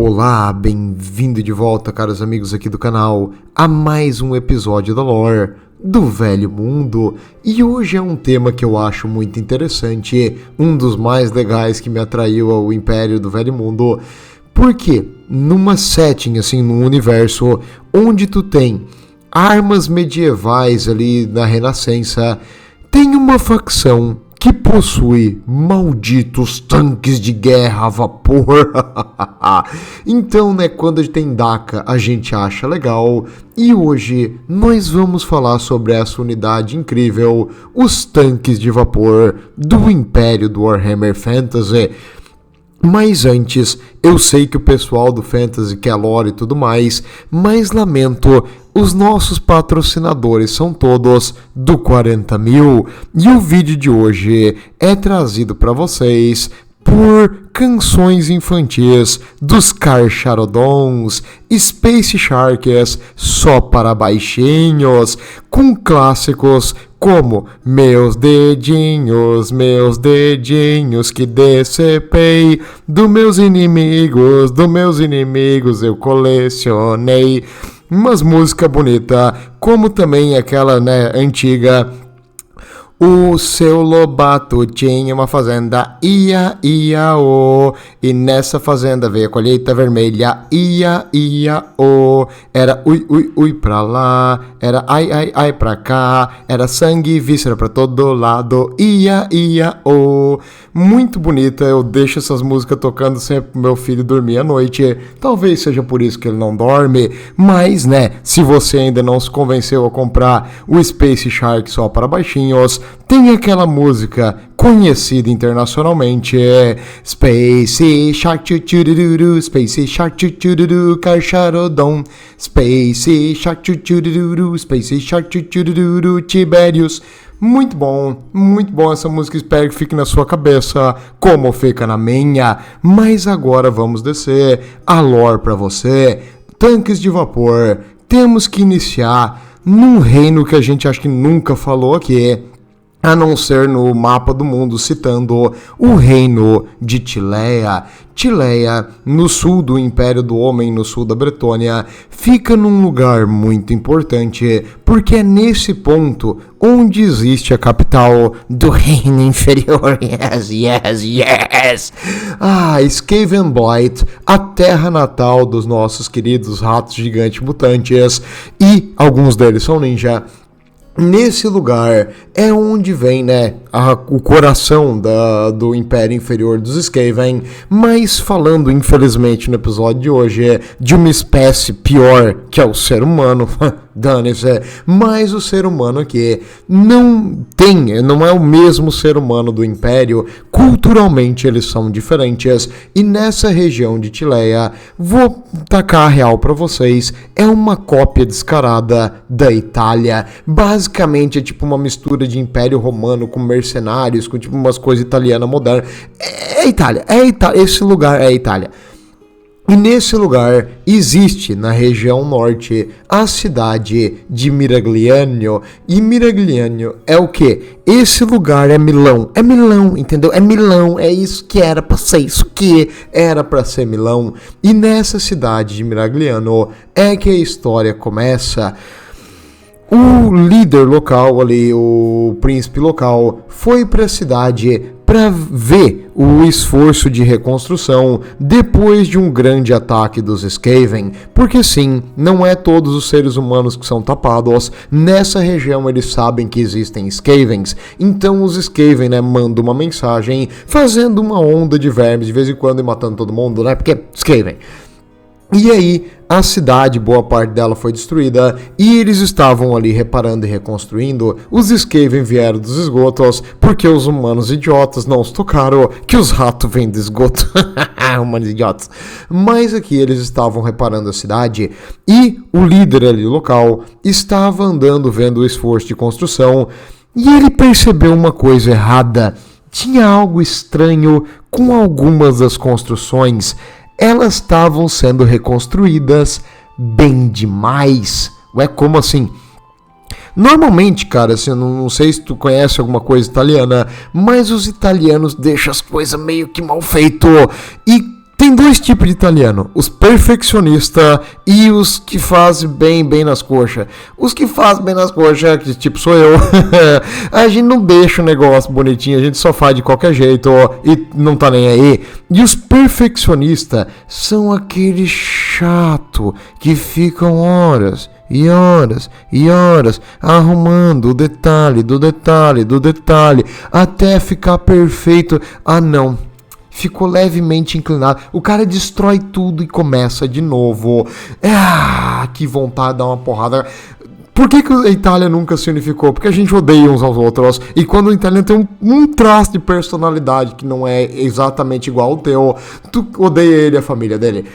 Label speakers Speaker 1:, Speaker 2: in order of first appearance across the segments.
Speaker 1: Olá, bem-vindo de volta, caros amigos aqui do canal, a mais um episódio da lore do Velho Mundo. E hoje é um tema que eu acho muito interessante, um dos mais legais que me atraiu ao Império do Velho Mundo, porque numa setting, assim, num universo onde tu tem armas medievais ali na Renascença, tem uma facção que possui malditos tanques de guerra a vapor. Então, né, quando a gente tem Daka, a gente acha legal. E hoje nós vamos falar sobre essa unidade incrível, os tanques de vapor do Império do Warhammer Fantasy. Mas antes, eu sei que o pessoal do Fantasy quer lore e tudo mais, mas lamento, os nossos patrocinadores são todos do 40 mil, e o vídeo de hoje é trazido para vocês por canções infantis dos Carcharodons, Space Sharks só para baixinhos, com clássicos como meus dedinhos que decepei, dos meus inimigos eu colecionei. Umas músicas bonitas, como também aquela, né, antiga. O seu Lobato tinha uma fazenda, ia, o, e nessa fazenda veio a colheita vermelha, ia, o, era ui pra lá, era ai pra cá, era sangue e víscera pra todo lado, ia, o. Muito bonita, eu deixo essas músicas tocando sempre pro meu filho dormir à noite, talvez seja por isso que ele não dorme, mas, né, se você ainda não se convenceu a comprar o Space Shark só para baixinhos, tem aquela música conhecida internacionalmente, Space Shark churururu, Space Shark churururu, Carcharodon, Space Shark churururu, Space Shark churururu, Tiberius. Muito bom essa música, espero que fique na sua cabeça, como fica na minha. Mas agora vamos descer a lore para você. Tanques de vapor, temos que iniciar num reino que a gente acho que nunca falou aqui, a não ser no mapa do mundo, citando o reino de Tileia. Tileia, no sul do Império do Homem, no sul da Bretônia, fica num lugar muito importante, porque é nesse ponto onde existe a capital do Reino Inferior. Yes! Skavenblight, a terra natal dos nossos queridos ratos gigantes mutantes, e alguns deles são ninja. Nesse lugar é onde vem, né, o coração do Império Inferior dos Skaven, mas falando, infelizmente, no episódio de hoje, de uma espécie pior, que é o ser humano, dane-se, mas o ser humano aqui não é o mesmo ser humano do Império, culturalmente eles são diferentes, e nessa região de Tileia, vou tacar a real pra vocês, é uma cópia descarada da Itália. Basicamente é tipo uma mistura de Império Romano com mercenários, com tipo umas coisas italianas modernas. É Itália, esse lugar é a Itália. E nesse lugar existe, na região norte, a cidade de Miragliano. E Miragliano é o quê? Esse lugar é Milão, entendeu? É Milão, é isso que era pra ser, isso que era pra ser Milão. E nessa cidade de Miragliano é que a história começa. O líder local ali, o príncipe local, foi para a cidade para ver o esforço de reconstrução depois de um grande ataque dos Skaven, porque sim, não é todos os seres humanos que são tapados, nessa região eles sabem que existem Skavens, então os Skaven, né, mandam uma mensagem fazendo uma onda de vermes de vez em quando e matando todo mundo, né, porque Skaven. E aí, a cidade, boa parte dela foi destruída, e eles estavam ali reparando e reconstruindo. Os Skaven vieram dos esgotos, porque os humanos idiotas não os tocaram, que os ratos vêm do esgoto. Humanos idiotas. Mas aqui eles estavam reparando a cidade, e o líder ali local estava andando, vendo o esforço de construção, e ele percebeu uma coisa errada. Tinha algo estranho com algumas das construções. Elas estavam sendo reconstruídas bem demais. Ué, como assim? Normalmente, cara, assim, eu não sei se tu conhece alguma coisa italiana, mas os italianos deixam as coisas meio que mal feito. E Tem dois tipos de italiano, os perfeccionistas e os que fazem bem nas coxas. Os que fazem bem nas coxas, que tipo sou eu, a gente não deixa o negócio bonitinho, a gente só faz de qualquer jeito e não tá nem aí. E os perfeccionistas são aqueles chato que ficam horas e horas e horas arrumando o detalhe do detalhe do detalhe até ficar perfeito. Ah não, ficou levemente inclinado, o cara destrói tudo e começa de novo. Que vontade de dar uma porrada. Por que a Itália nunca se unificou? Porque a gente odeia uns aos outros. E quando o italiano tem um traço de personalidade que não é exatamente igual ao teu, tu odeia ele e a família dele.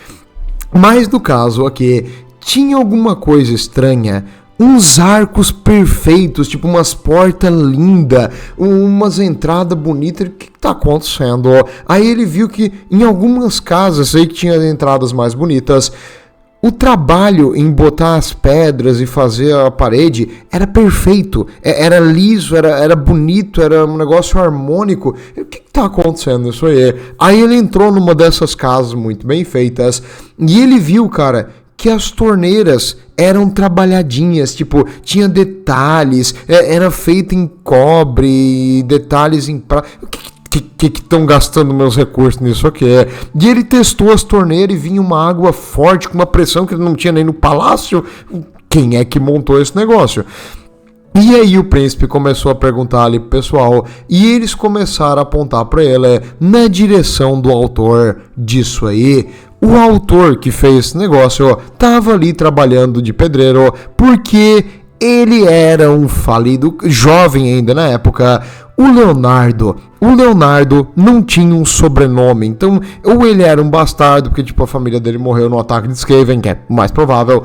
Speaker 1: Mas no caso aqui, tinha alguma coisa estranha. Uns arcos perfeitos, tipo umas portas lindas, umas entradas bonitas. O que tá acontecendo? Aí ele viu que em algumas casas, sei que tinha entradas mais bonitas, o trabalho em botar as pedras e fazer a parede era perfeito, era liso, era bonito, era um negócio harmônico. O que tá acontecendo isso aí? Aí ele entrou numa dessas casas muito bem feitas e ele viu, cara, que as torneiras eram trabalhadinhas, tipo, tinha detalhes, era feita em cobre, detalhes em prata. O que estão gastando meus recursos nisso aqui? E ele testou as torneiras e vinha uma água forte, com uma pressão que ele não tinha nem no palácio. Quem é que montou esse negócio? E aí o príncipe começou a perguntar ali pro pessoal, e eles começaram a apontar para ele na direção do autor disso aí. O autor que fez esse negócio tava ali trabalhando de pedreiro porque ele era um falido, jovem ainda na época. O Leonardo não tinha um sobrenome, então ou ele era um bastardo, porque tipo a família dele morreu no ataque de Skaven, que é o mais provável,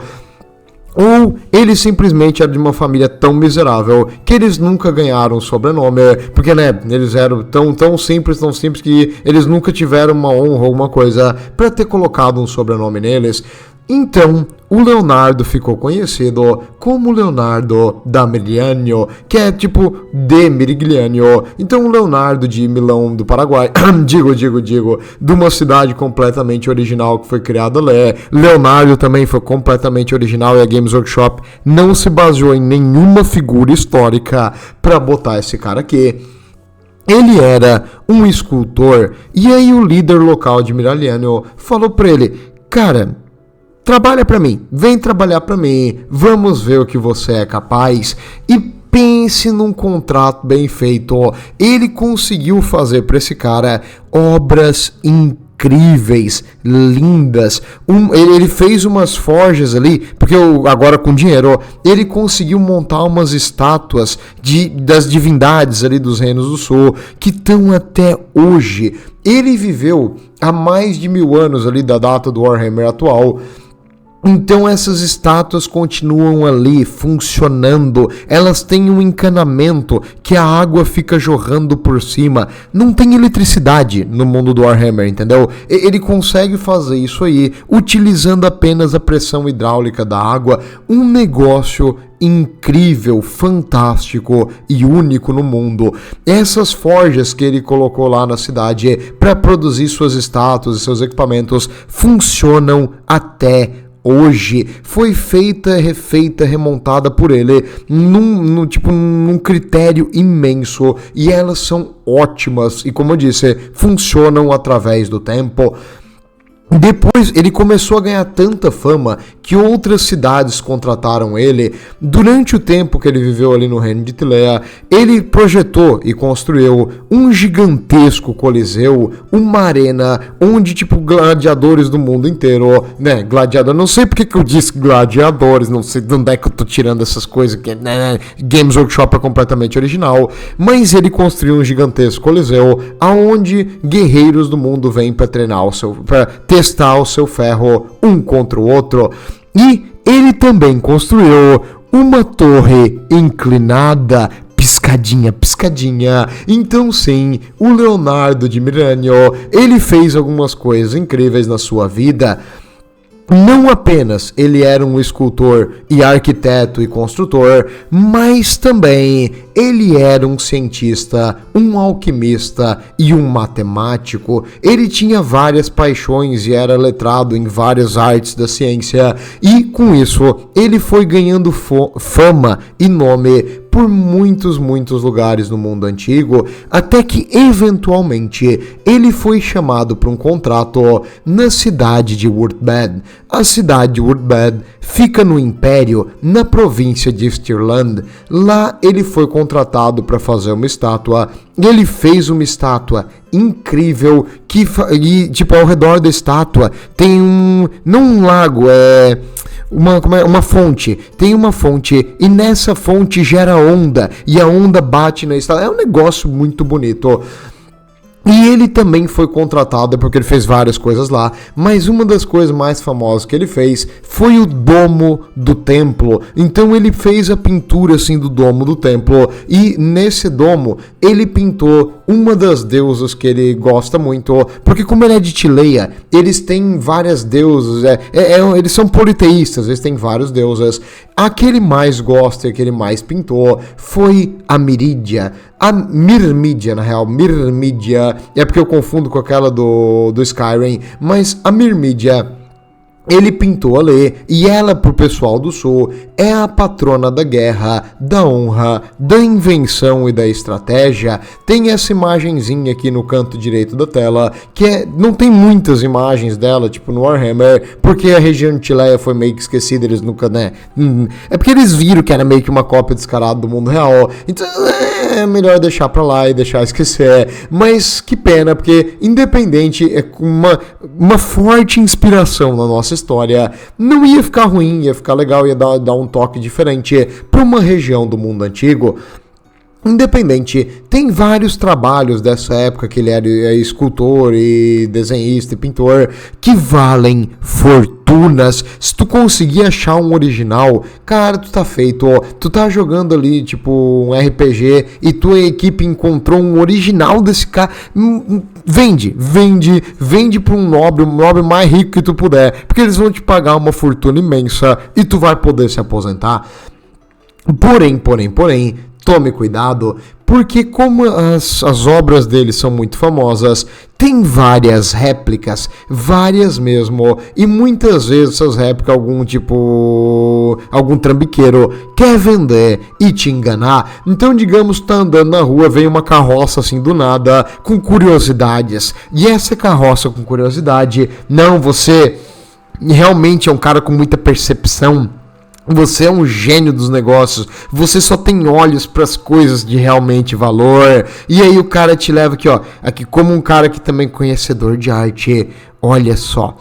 Speaker 1: ou ele simplesmente era de uma família tão miserável que eles nunca ganharam um sobrenome, porque né, eles eram tão simples que eles nunca tiveram uma honra ou uma coisa para ter colocado um sobrenome neles. Então, o Leonardo ficou conhecido como Leonardo da Miriglio, que é tipo de Mirigliano. Então, o Leonardo de Milão do Paraguai, digo, de uma cidade completamente original que foi criada lá. Leonardo também foi completamente original e a Games Workshop não se baseou em nenhuma figura histórica para botar esse cara aqui. Ele era um escultor e aí o líder local de Miragliano falou para ele, cara, trabalha pra mim, vem trabalhar pra mim, vamos ver o que você é capaz. E pense num contrato bem feito. Ele conseguiu fazer pra esse cara obras incríveis, lindas. Ele fez umas forjas ali, porque agora com dinheiro, ele conseguiu montar umas estátuas das divindades ali dos Reinos do Sul, que estão até hoje. Ele viveu há mais de 1000 anos ali da data do Warhammer atual. Então essas estátuas continuam ali, funcionando, elas têm um encanamento que a água fica jorrando por cima, não tem eletricidade no mundo do Warhammer, entendeu? Ele consegue fazer isso aí, utilizando apenas a pressão hidráulica da água, um negócio incrível, fantástico e único no mundo. Essas forjas que ele colocou lá na cidade para produzir suas estátuas e seus equipamentos funcionam até hoje. Foi feita, refeita, remontada por ele num critério imenso e elas são ótimas e, como eu disse, funcionam através do tempo. Depois ele começou a ganhar tanta fama que outras cidades contrataram ele. Durante o tempo que ele viveu ali no reino de Tilea, ele projetou e construiu um gigantesco coliseu, uma arena onde tipo gladiadores do mundo inteiro, né, gladiador, não sei porque que eu disse gladiadores, não sei de onde é que eu tô tirando essas coisas que né, Games Workshop é completamente original, mas ele construiu um gigantesco coliseu aonde guerreiros do mundo vêm para treinar para testar o seu ferro um contra o outro. E ele também construiu uma torre inclinada, piscadinha. Então sim, o Leonardo de Miragliano, ele fez algumas coisas incríveis na sua vida. não apenas ele era um escultor e arquiteto e construtor, mas também ele era um cientista, um alquimista e um matemático. Ele tinha várias paixões e era letrado em várias artes da ciência, e com isso ele foi ganhando fama e nome por muitos lugares no mundo antigo, até que eventualmente ele foi chamado para um contrato na cidade de Wurtbad. A cidade de Wurtbad fica no Império, na província de Stirland. Lá ele foi contratado para fazer uma estátua. Ele fez uma estátua incrível e tipo, ao redor da estátua tem não um lago, uma fonte. Tem uma fonte e nessa fonte gera onda e a onda bate na estátua. É um negócio muito bonito. E ele também foi contratado porque ele fez várias coisas lá, mas uma das coisas mais famosas que ele fez foi o domo do templo. Então ele fez a pintura assim do domo do templo, e nesse domo ele pintou uma das deusas que ele gosta muito, porque como ele é de Tileia, eles têm várias deusas, eles são politeístas, eles têm vários deuses. A que ele mais gosta e que ele mais pintou foi a Mirídia. A Mirmídia, na real, Mirmídia, é porque eu confundo com aquela do Skyrim, mas a Mirmídia ele pintou ali, e ela, pro pessoal do sul, é a patrona da guerra, da honra, da invenção e da estratégia. Tem essa imagenzinha aqui no canto direito da tela, que não tem muitas imagens dela, tipo no Warhammer, porque a região de Tileia foi meio que esquecida, eles nunca, né? É porque eles viram que era meio que uma cópia descarada do mundo real, então é melhor deixar pra lá e deixar esquecer. Mas que pena, porque independente, é uma forte inspiração na nossa história, não ia ficar ruim, ia ficar legal, ia dar um toque diferente para uma região do mundo antigo. Independente, tem vários trabalhos dessa época que ele era escultor e desenhista e pintor que valem fortunas. Se tu conseguir achar um original, cara, tu tá feito. Tu tá jogando ali tipo um RPG e tua equipe encontrou um original desse cara. Vende para um nobre mais rico que tu puder, porque eles vão te pagar uma fortuna imensa e tu vai poder se aposentar. Porém, tome cuidado, porque como as obras dele são muito famosas, tem várias réplicas, várias mesmo, e muitas vezes essas réplicas algum trambiqueiro quer vender e te enganar. Então, digamos, tá andando na rua, vem uma carroça assim do nada, com curiosidades, e essa carroça com curiosidade, não, você realmente é um cara com muita percepção, você é um gênio dos negócios, você só tem olhos para as coisas de realmente valor. E aí o cara te leva aqui como um cara que também é conhecedor de arte. Olha só,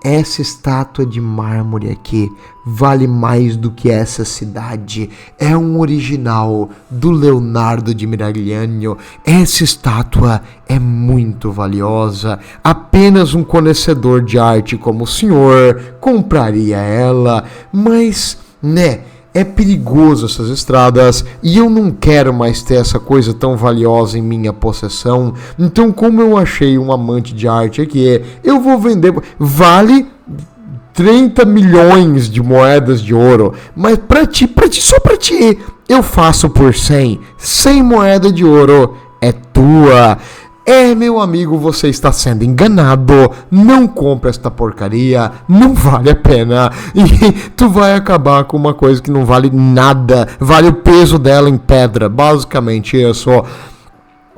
Speaker 1: essa estátua de mármore aqui vale mais do que essa cidade. É um original do Leonardo de Miragliano. Essa estátua é muito valiosa. Apenas um conhecedor de arte como o senhor compraria ela, mas né, é perigoso essas estradas e eu não quero mais ter essa coisa tão valiosa em minha possessão. Então, como eu achei um amante de arte aqui, eu vou vender. Vale 30 milhões de moedas de ouro, mas só pra ti, eu faço por 100 moedas de ouro é tua. Meu amigo, você está sendo enganado. Não compre esta porcaria, não vale a pena. E tu vai acabar com uma coisa que não vale nada, vale o peso dela em pedra, basicamente isso.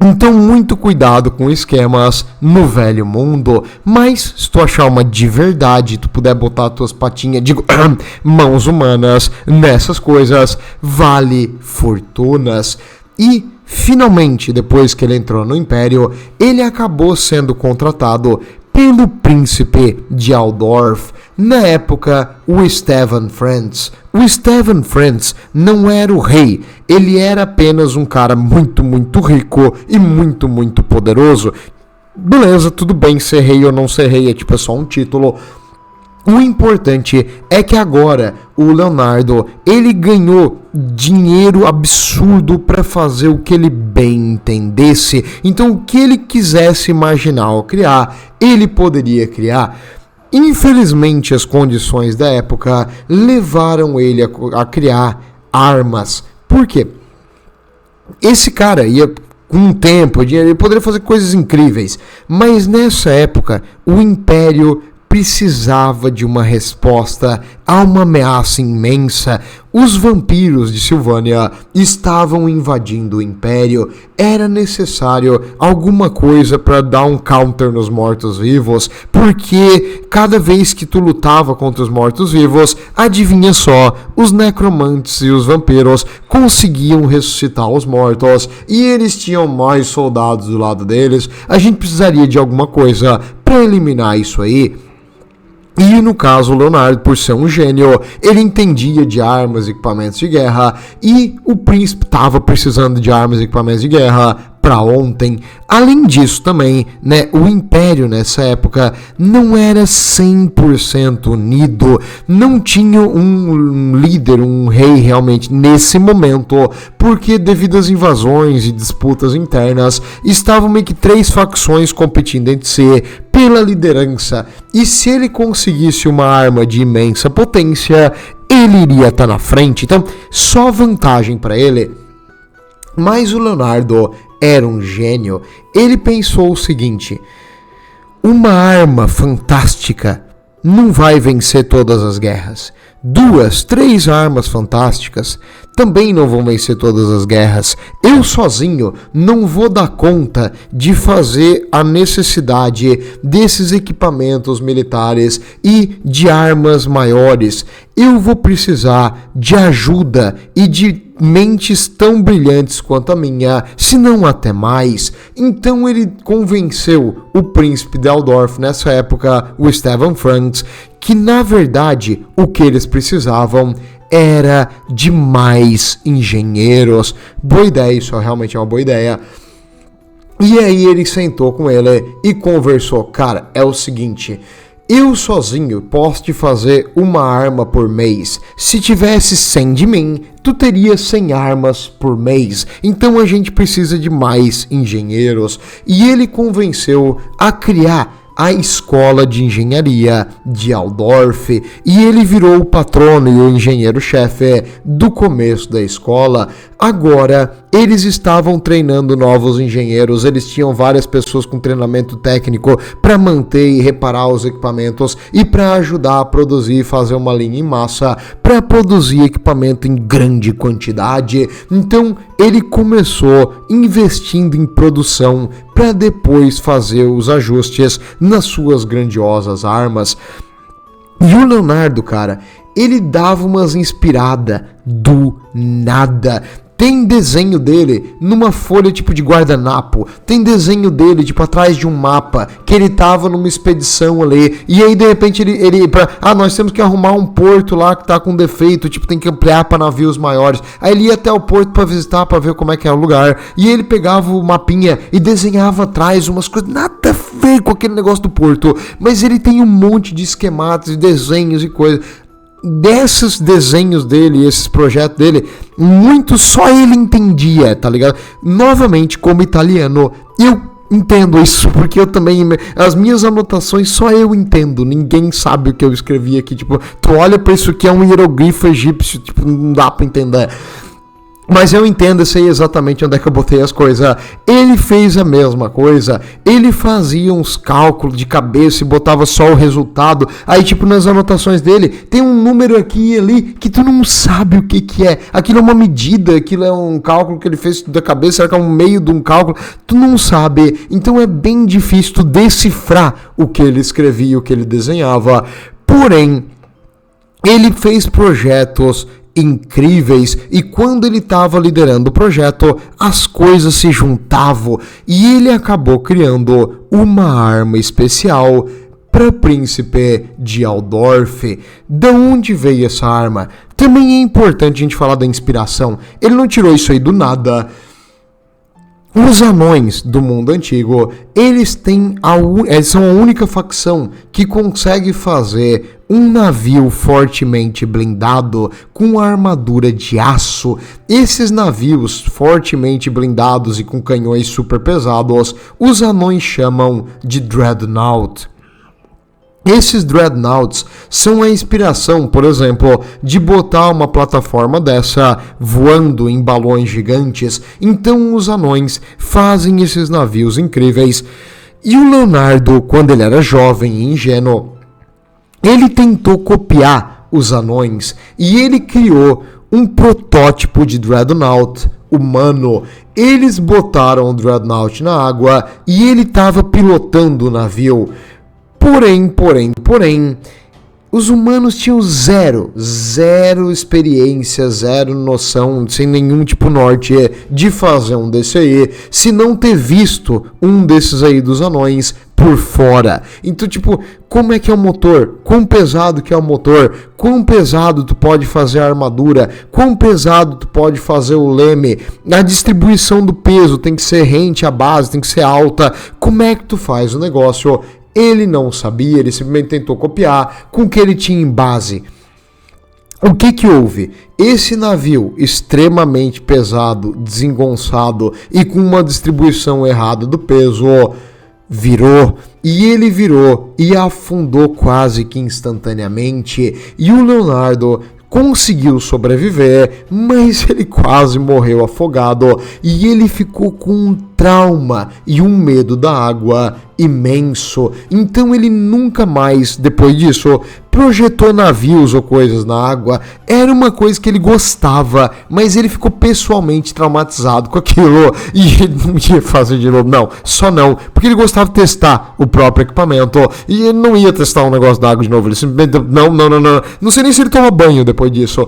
Speaker 1: Então, muito cuidado com esquemas no velho mundo, mas se tu achar uma de verdade, tu puder botar tuas patinhas, mãos humanas nessas coisas, vale fortunas. E finalmente, depois que ele entrou no Império, ele acabou sendo contratado pelo príncipe de Aldorf, na época o Stephen Franz. O Stephen Franz não era o rei, ele era apenas um cara muito rico e muito poderoso. Beleza, tudo bem ser rei ou não ser rei, é só um título. O importante é que agora o Leonardo, ele ganhou dinheiro absurdo para fazer o que ele bem entendesse. Então, o que ele quisesse imaginar ou criar, ele poderia criar. Infelizmente, as condições da época levaram ele a criar armas. Por quê? Esse cara ia, com um tempo, ele poderia fazer coisas incríveis, mas nessa época o Império precisava de uma resposta a uma ameaça imensa. Os vampiros de Silvânia estavam invadindo o Império. Era necessário alguma coisa para dar um counter nos mortos-vivos, porque cada vez que tu lutava contra os mortos-vivos, adivinha só, os necromantes e os vampiros conseguiam ressuscitar os mortos, e eles tinham mais soldados do lado deles. A gente precisaria de alguma coisa para eliminar isso aí. E no caso, o Leonardo, por ser um gênio, ele entendia de armas e equipamentos de guerra, e o príncipe estava precisando de armas e equipamentos de guerra para ontem. Além disso também, né, o Império nessa época não era 100% unido, não tinha um líder, um rei realmente nesse momento, porque devido às invasões e disputas internas, estavam meio que 3 facções competindo entre si pela liderança, e se ele conseguisse uma arma de imensa potência, ele iria estar na frente. Então, só vantagem para ele. Mas o Leonardo era um gênio. Ele pensou o seguinte: uma arma fantástica não vai vencer todas as guerras. 2, 3 armas fantásticas também não vão vencer todas as guerras. Eu sozinho não vou dar conta de fazer a necessidade desses equipamentos militares e de armas maiores. Eu vou precisar de ajuda e de mentes tão brilhantes quanto a minha, se não até mais. Então ele convenceu o príncipe de Altdorf, nessa época o Stefan Franz, que na verdade o que eles precisavam era de mais engenheiros. Boa ideia, isso realmente é uma boa ideia. E aí ele sentou com ele e conversou: cara, é o seguinte, eu sozinho posso te fazer uma arma por mês. Se tivesse 100 de mim, tu teria 100 armas por mês. Então a gente precisa de mais engenheiros. E ele convenceu a criar a escola de engenharia de Altdorf, e ele virou o patrono e o engenheiro-chefe do começo da escola. Agora, eles estavam treinando novos engenheiros, eles tinham várias pessoas com treinamento técnico para manter e reparar os equipamentos e para ajudar a produzir e fazer uma linha em massa para produzir equipamento em grande quantidade. Então, ele começou investindo em produção para depois fazer os ajustes nas suas grandiosas armas. E o Leonardo, cara, ele dava umas inspiradas do nada. Tem desenho dele numa folha tipo de guardanapo. Tem desenho dele tipo atrás de um mapa, que ele tava numa expedição ali. E aí de repente nós temos que arrumar um porto lá que tá com defeito, tipo tem que ampliar para navios maiores. Aí ele ia até o porto para visitar, para ver como é que é o lugar. E ele pegava o mapinha e desenhava atrás umas coisas nada a ver com aquele negócio do porto. Mas ele tem um monte de esquemas, desenhos e coisas. Desses desenhos dele, esses projetos dele, muito só ele entendia, tá ligado? Novamente, como italiano, eu entendo isso, porque eu também, as minhas anotações só eu entendo, ninguém sabe o que eu escrevi aqui, tipo, tu olha pra isso aqui, é um hieroglifo egípcio, tipo, não dá pra entender. Mas eu entendo, eu sei exatamente onde é que eu botei as coisas. Ele fez a mesma coisa. Ele fazia uns cálculos de cabeça e botava só o resultado. Aí, tipo, nas anotações dele, tem um número aqui e ali que tu não sabe o que é. Aquilo é uma medida, aquilo é um cálculo que ele fez da cabeça, será que é um meio de um cálculo? Tu não sabe. Então é bem difícil tu decifrar o que ele escrevia, o que ele desenhava. Porém, ele fez projetos incríveis, e quando ele estava liderando o projeto, as coisas se juntavam e ele acabou criando uma arma especial para o príncipe de Altdorf. De onde veio essa arma? Também é importante a gente falar da inspiração. Ele não tirou isso aí do nada. Os anões do mundo antigo, eles são a única facção que consegue fazer um navio fortemente blindado com armadura de aço. Esses navios fortemente blindados e com canhões super pesados, os anões chamam de Dreadnought. Esses Dreadnoughts são a inspiração, por exemplo, de botar uma plataforma dessa voando em balões gigantes. Então os anões fazem esses navios incríveis. E o Leonardo, quando ele era jovem e ingênuo, ele tentou copiar os anões e ele criou um protótipo de Dreadnought humano. Eles botaram o Dreadnought na água e ele estava pilotando o navio. Porém, os humanos tinham zero experiência, zero noção, sem nenhum tipo norte de fazer um desse aí, se não ter visto um desses aí dos anões por fora. Então, tipo, como é que é o motor? Quão pesado que é o motor? Quão pesado tu pode fazer a armadura? Quão pesado tu pode fazer o leme? A distribuição do peso tem que ser rente, a base tem que ser alta. Como é que tu faz o negócio? Ele não sabia, ele simplesmente tentou copiar com o que ele tinha em base. O que houve? Esse navio extremamente pesado, desengonçado e com uma distribuição errada do peso, virou e afundou quase que instantaneamente. E o Leonardo conseguiu sobreviver, mas ele quase morreu afogado e ele ficou com um trauma e um medo da água imenso. Então ele nunca mais, depois disso, projetou navios ou coisas na água. Era uma coisa que ele gostava, mas ele ficou pessoalmente traumatizado com aquilo e ele não ia fazer de novo. Não, porque ele gostava de testar o próprio equipamento e ele não ia testar um negócio da água de novo. Ele simplesmente, não sei nem se ele toma banho depois disso.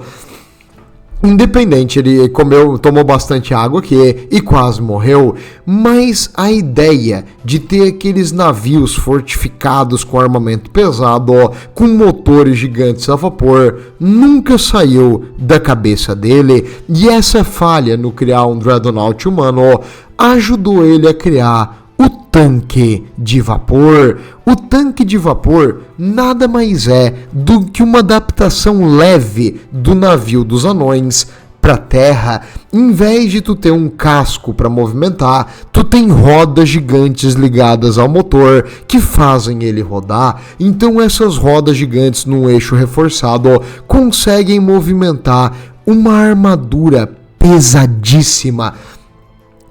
Speaker 1: Independente, ele tomou bastante água aqui e quase morreu, mas a ideia de ter aqueles navios fortificados com armamento pesado, com motores gigantes a vapor, nunca saiu da cabeça dele, e essa falha no criar um Dreadnought humano ajudou ele a criar o tanque de vapor. O tanque de vapor nada mais é do que uma adaptação leve do navio dos anões para a terra. Em vez de tu ter um casco para movimentar, tu tem rodas gigantes ligadas ao motor que fazem ele rodar. Então essas rodas gigantes num eixo reforçado conseguem movimentar uma armadura pesadíssima.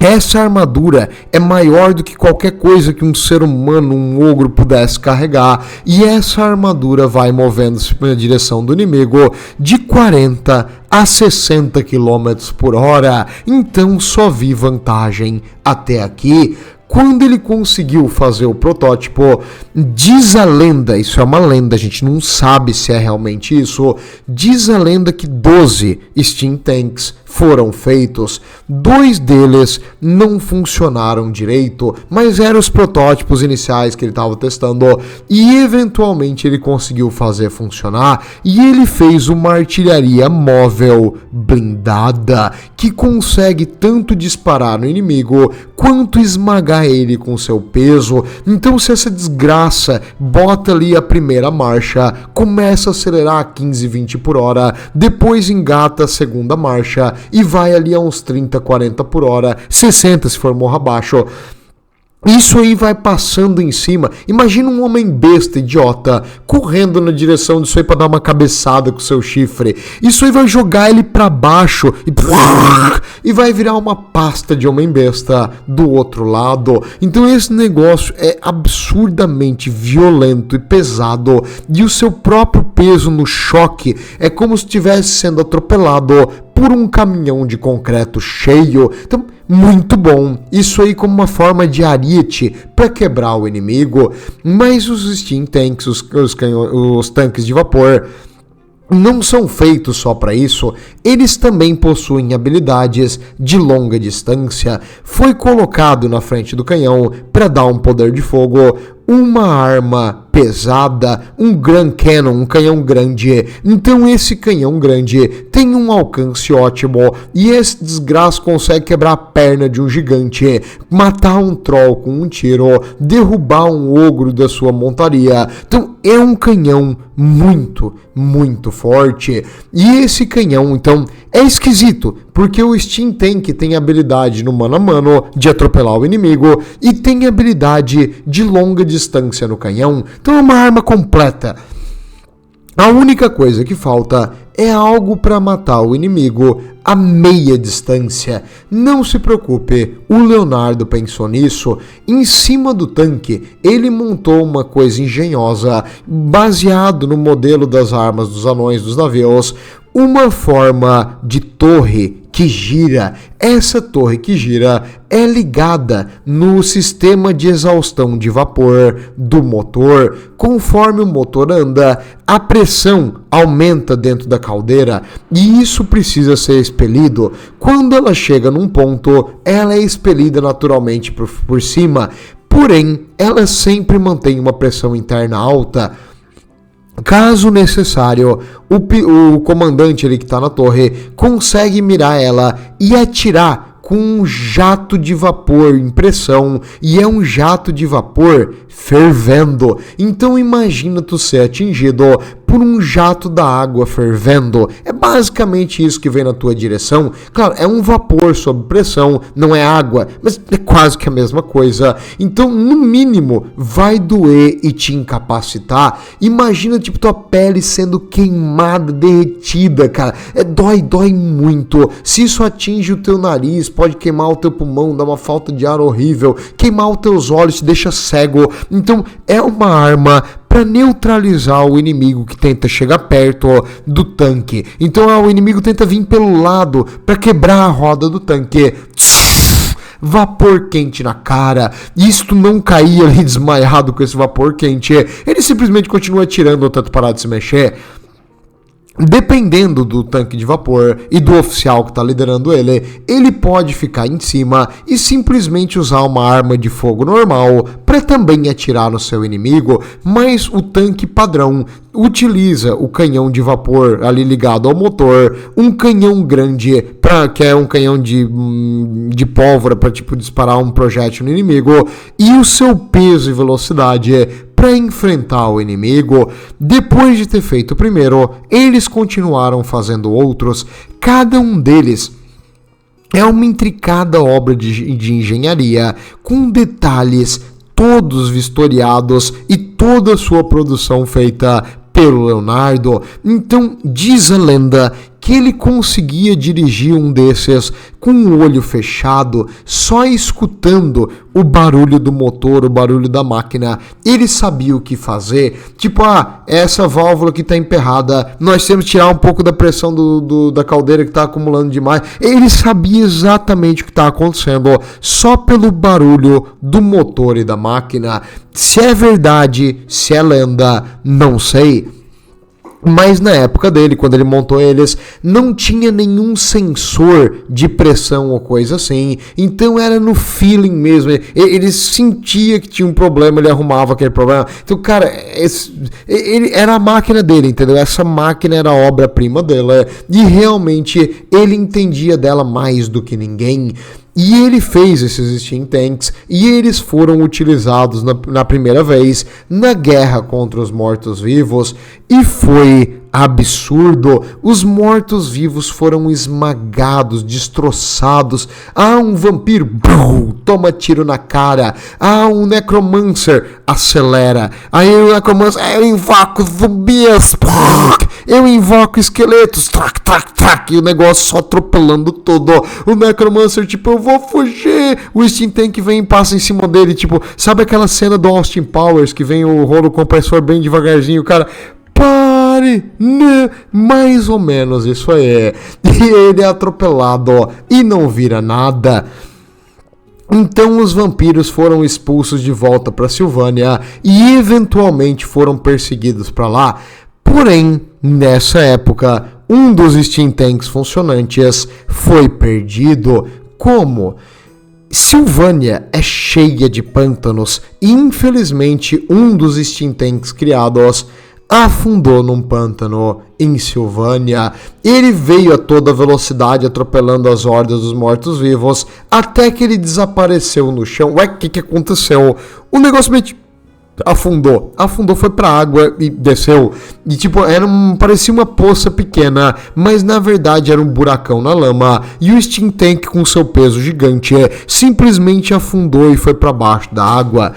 Speaker 1: Essa armadura é maior do que qualquer coisa que um ser humano, um ogro, pudesse carregar. E essa armadura vai movendo-se na direção do inimigo de 40 a 60 km por hora. Então só vi vantagem até aqui. Quando ele conseguiu fazer o protótipo, diz a lenda, isso é uma lenda, a gente não sabe se é realmente isso, diz a lenda que 12 Steam Tanks foram feitos, 2 deles não funcionaram direito, mas eram os protótipos iniciais que ele estava testando, e eventualmente ele conseguiu fazer funcionar, e ele fez uma artilharia móvel blindada, que consegue tanto disparar no inimigo, quanto esmagar ele com seu peso. Então se essa desgraça bota ali a primeira marcha, começa a acelerar a 15, 20 por hora, depois engata a segunda marcha e vai ali a uns 30, 40 por hora, 60 se for morro abaixo. Isso aí vai passando em cima. Imagina um homem besta, idiota, correndo na direção disso aí pra dar uma cabeçada com seu chifre. Isso aí vai jogar ele pra baixo e vai virar uma pasta de homem besta do outro lado. Então esse negócio é absurdamente violento e pesado. E o seu próprio peso no choque é como se estivesse sendo atropelado por um caminhão de concreto cheio. Então, muito bom. Isso aí como uma forma de ariete para quebrar o inimigo. Mas os Steam Tanks, os tanques de vapor, não são feitos só para isso, eles também possuem habilidades de longa distância. Foi colocado na frente do canhão para dar um poder de fogo, uma arma pesada, um Grand Cannon, um canhão grande. Então esse canhão grande tem um alcance ótimo e esse desgraça consegue quebrar a perna de um gigante, matar um troll com um tiro, derrubar um ogro da sua montaria. Então é um canhão muito, muito forte. E esse canhão, então, É esquisito, porque o Steam Tank tem habilidade no mano a mano de atropelar o inimigo e tem habilidade de longa distância no canhão, então é uma arma completa. A única coisa que falta é algo para matar o inimigo a meia distância. Não se preocupe, o Leonardo pensou nisso. Em cima do tanque, ele montou uma coisa engenhosa, baseado no modelo das armas dos anões dos navios, uma forma de torre que gira. Essa torre que gira é ligada no sistema de exaustão de vapor do motor. Conforme o motor anda, a pressão aumenta dentro da caldeira e isso precisa ser expelido. Quando ela chega num ponto, ela é expelida naturalmente por cima, porém, ela sempre mantém uma pressão interna alta. Caso necessário, o comandante ali que está na torre consegue mirar ela e atirar com um jato de vapor em pressão, e é um jato de vapor fervendo. Então imagina tu ser atingido por um jato da água fervendo. É basicamente isso que vem na tua direção. Claro, é um vapor sob pressão, não é água, mas é quase que a mesma coisa. Então, no mínimo, vai doer e te incapacitar. Imagina, tipo, tua pele sendo queimada, derretida, cara. Dói muito. Se isso atinge o teu nariz, pode queimar o teu pulmão, dar uma falta de ar horrível, queimar os teus olhos, te deixa cego. Então, é uma arma para neutralizar o inimigo que tenta chegar perto do tanque. Então o inimigo tenta vir pelo lado para quebrar a roda do tanque. Vapor quente na cara. E se tu não cair ali desmaiado com esse vapor quente, ele simplesmente continua atirando tanto parar de se mexer. Dependendo do tanque de vapor e do oficial que está liderando ele, ele pode ficar em cima e simplesmente usar uma arma de fogo normal para também atirar no seu inimigo, mas o tanque padrão utiliza o canhão de vapor ali ligado ao motor, um canhão grande, que é um canhão de pólvora para tipo disparar um projétil no inimigo, e o seu peso e velocidade para enfrentar o inimigo. Depois de ter feito o primeiro, eles continuaram fazendo outros. Cada um deles é uma intricada obra de engenharia com detalhes todos vistoriados e toda a sua produção feita pelo Leonardo. Então diz a lenda que ele conseguia dirigir um desses com o olho fechado, só escutando o barulho do motor, o barulho da máquina. Ele sabia o que fazer, tipo, essa válvula que está emperrada, nós temos que tirar um pouco da pressão da caldeira que está acumulando demais. Ele sabia exatamente o que está acontecendo, só pelo barulho do motor e da máquina. Se é verdade, se é lenda, não sei. Mas na época dele, quando ele montou eles, não tinha nenhum sensor de pressão ou coisa assim. Então era no feeling mesmo. Ele sentia que tinha um problema, ele arrumava aquele problema. Então, cara, ele era a máquina dele, entendeu? Essa máquina era a obra-prima dela. E realmente ele entendia dela mais do que ninguém. E ele fez esses Steam Tanks e eles foram utilizados na primeira vez na guerra contra os mortos-vivos e foi absurdo. Os mortos-vivos foram esmagados, destroçados. Um vampiro toma tiro na cara. Um necromancer acelera. Aí o necromancer, eu invoco zumbis, eu invoco esqueletos, e o negócio só atropelando tudo. O necromancer, tipo, eu vou fugir. O Steam Tank vem e passa em cima dele, tipo, sabe aquela cena do Austin Powers que vem o rolo compressor bem devagarzinho, o cara, pare, né? Mais ou menos isso aí. E ele é atropelado e não vira nada. Então os vampiros foram expulsos de volta para Silvânia e eventualmente foram perseguidos para lá. Porém, nessa época, um dos Steam Tanks funcionantes foi perdido. Como? Silvânia é cheia de pântanos e infelizmente um dos Steam Tanks criados afundou num pântano em Silvânia. Ele veio a toda velocidade atropelando as hordas dos mortos-vivos até que ele desapareceu no chão. Ué, o que aconteceu? O negócio meio Afundou, foi pra água e desceu. E tipo, parecia uma poça pequena, mas na verdade era um buracão na lama. E o Steam Tank, com seu peso gigante, simplesmente afundou e foi pra baixo da água.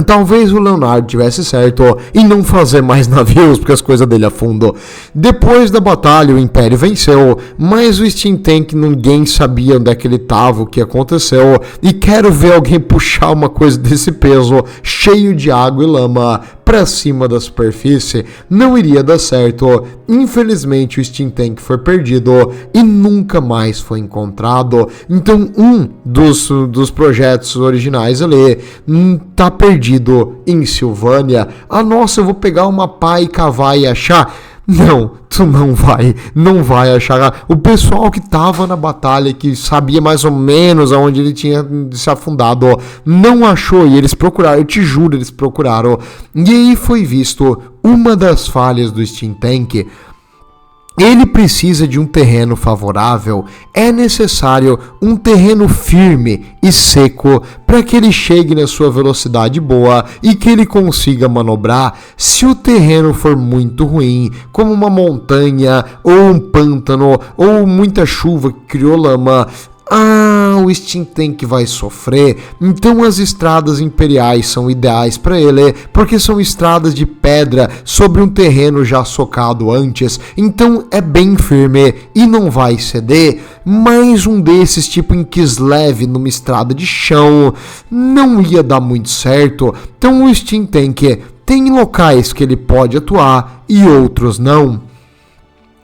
Speaker 1: Talvez o Leonardo tivesse certo em não fazer mais navios, porque as coisas dele afundam. Depois da batalha, o Império venceu, mas o Steam Tank ninguém sabia onde é que ele estava, o que aconteceu. E quero ver alguém puxar uma coisa desse peso, cheio de água e lama, para cima da superfície. Não iria dar certo. Infelizmente o Steam Tank foi perdido e nunca mais foi encontrado. Então um dos projetos originais ali tá perdido em Silvânia. Ah, nossa, eu vou pegar uma pá e cavar e achar. Não, tu não vai achar. O pessoal que tava na batalha, que sabia mais ou menos aonde ele tinha se afundado, não achou, e eles procuraram, eu te juro, eles procuraram. E aí foi visto uma das falhas do Steam Tank. Ele precisa de um terreno favorável, é necessário um terreno firme e seco para que ele chegue na sua velocidade boa e que ele consiga manobrar. Se o terreno for muito ruim, como uma montanha ou um pântano ou muita chuva que criou lama, o Steam Tank vai sofrer. Então as estradas imperiais são ideais para ele, porque são estradas de pedra sobre um terreno já socado antes, então é bem firme e não vai ceder. Mais um desses tipo em Kislev, numa estrada de chão, não ia dar muito certo. Então o Steam Tank tem locais que ele pode atuar e outros não.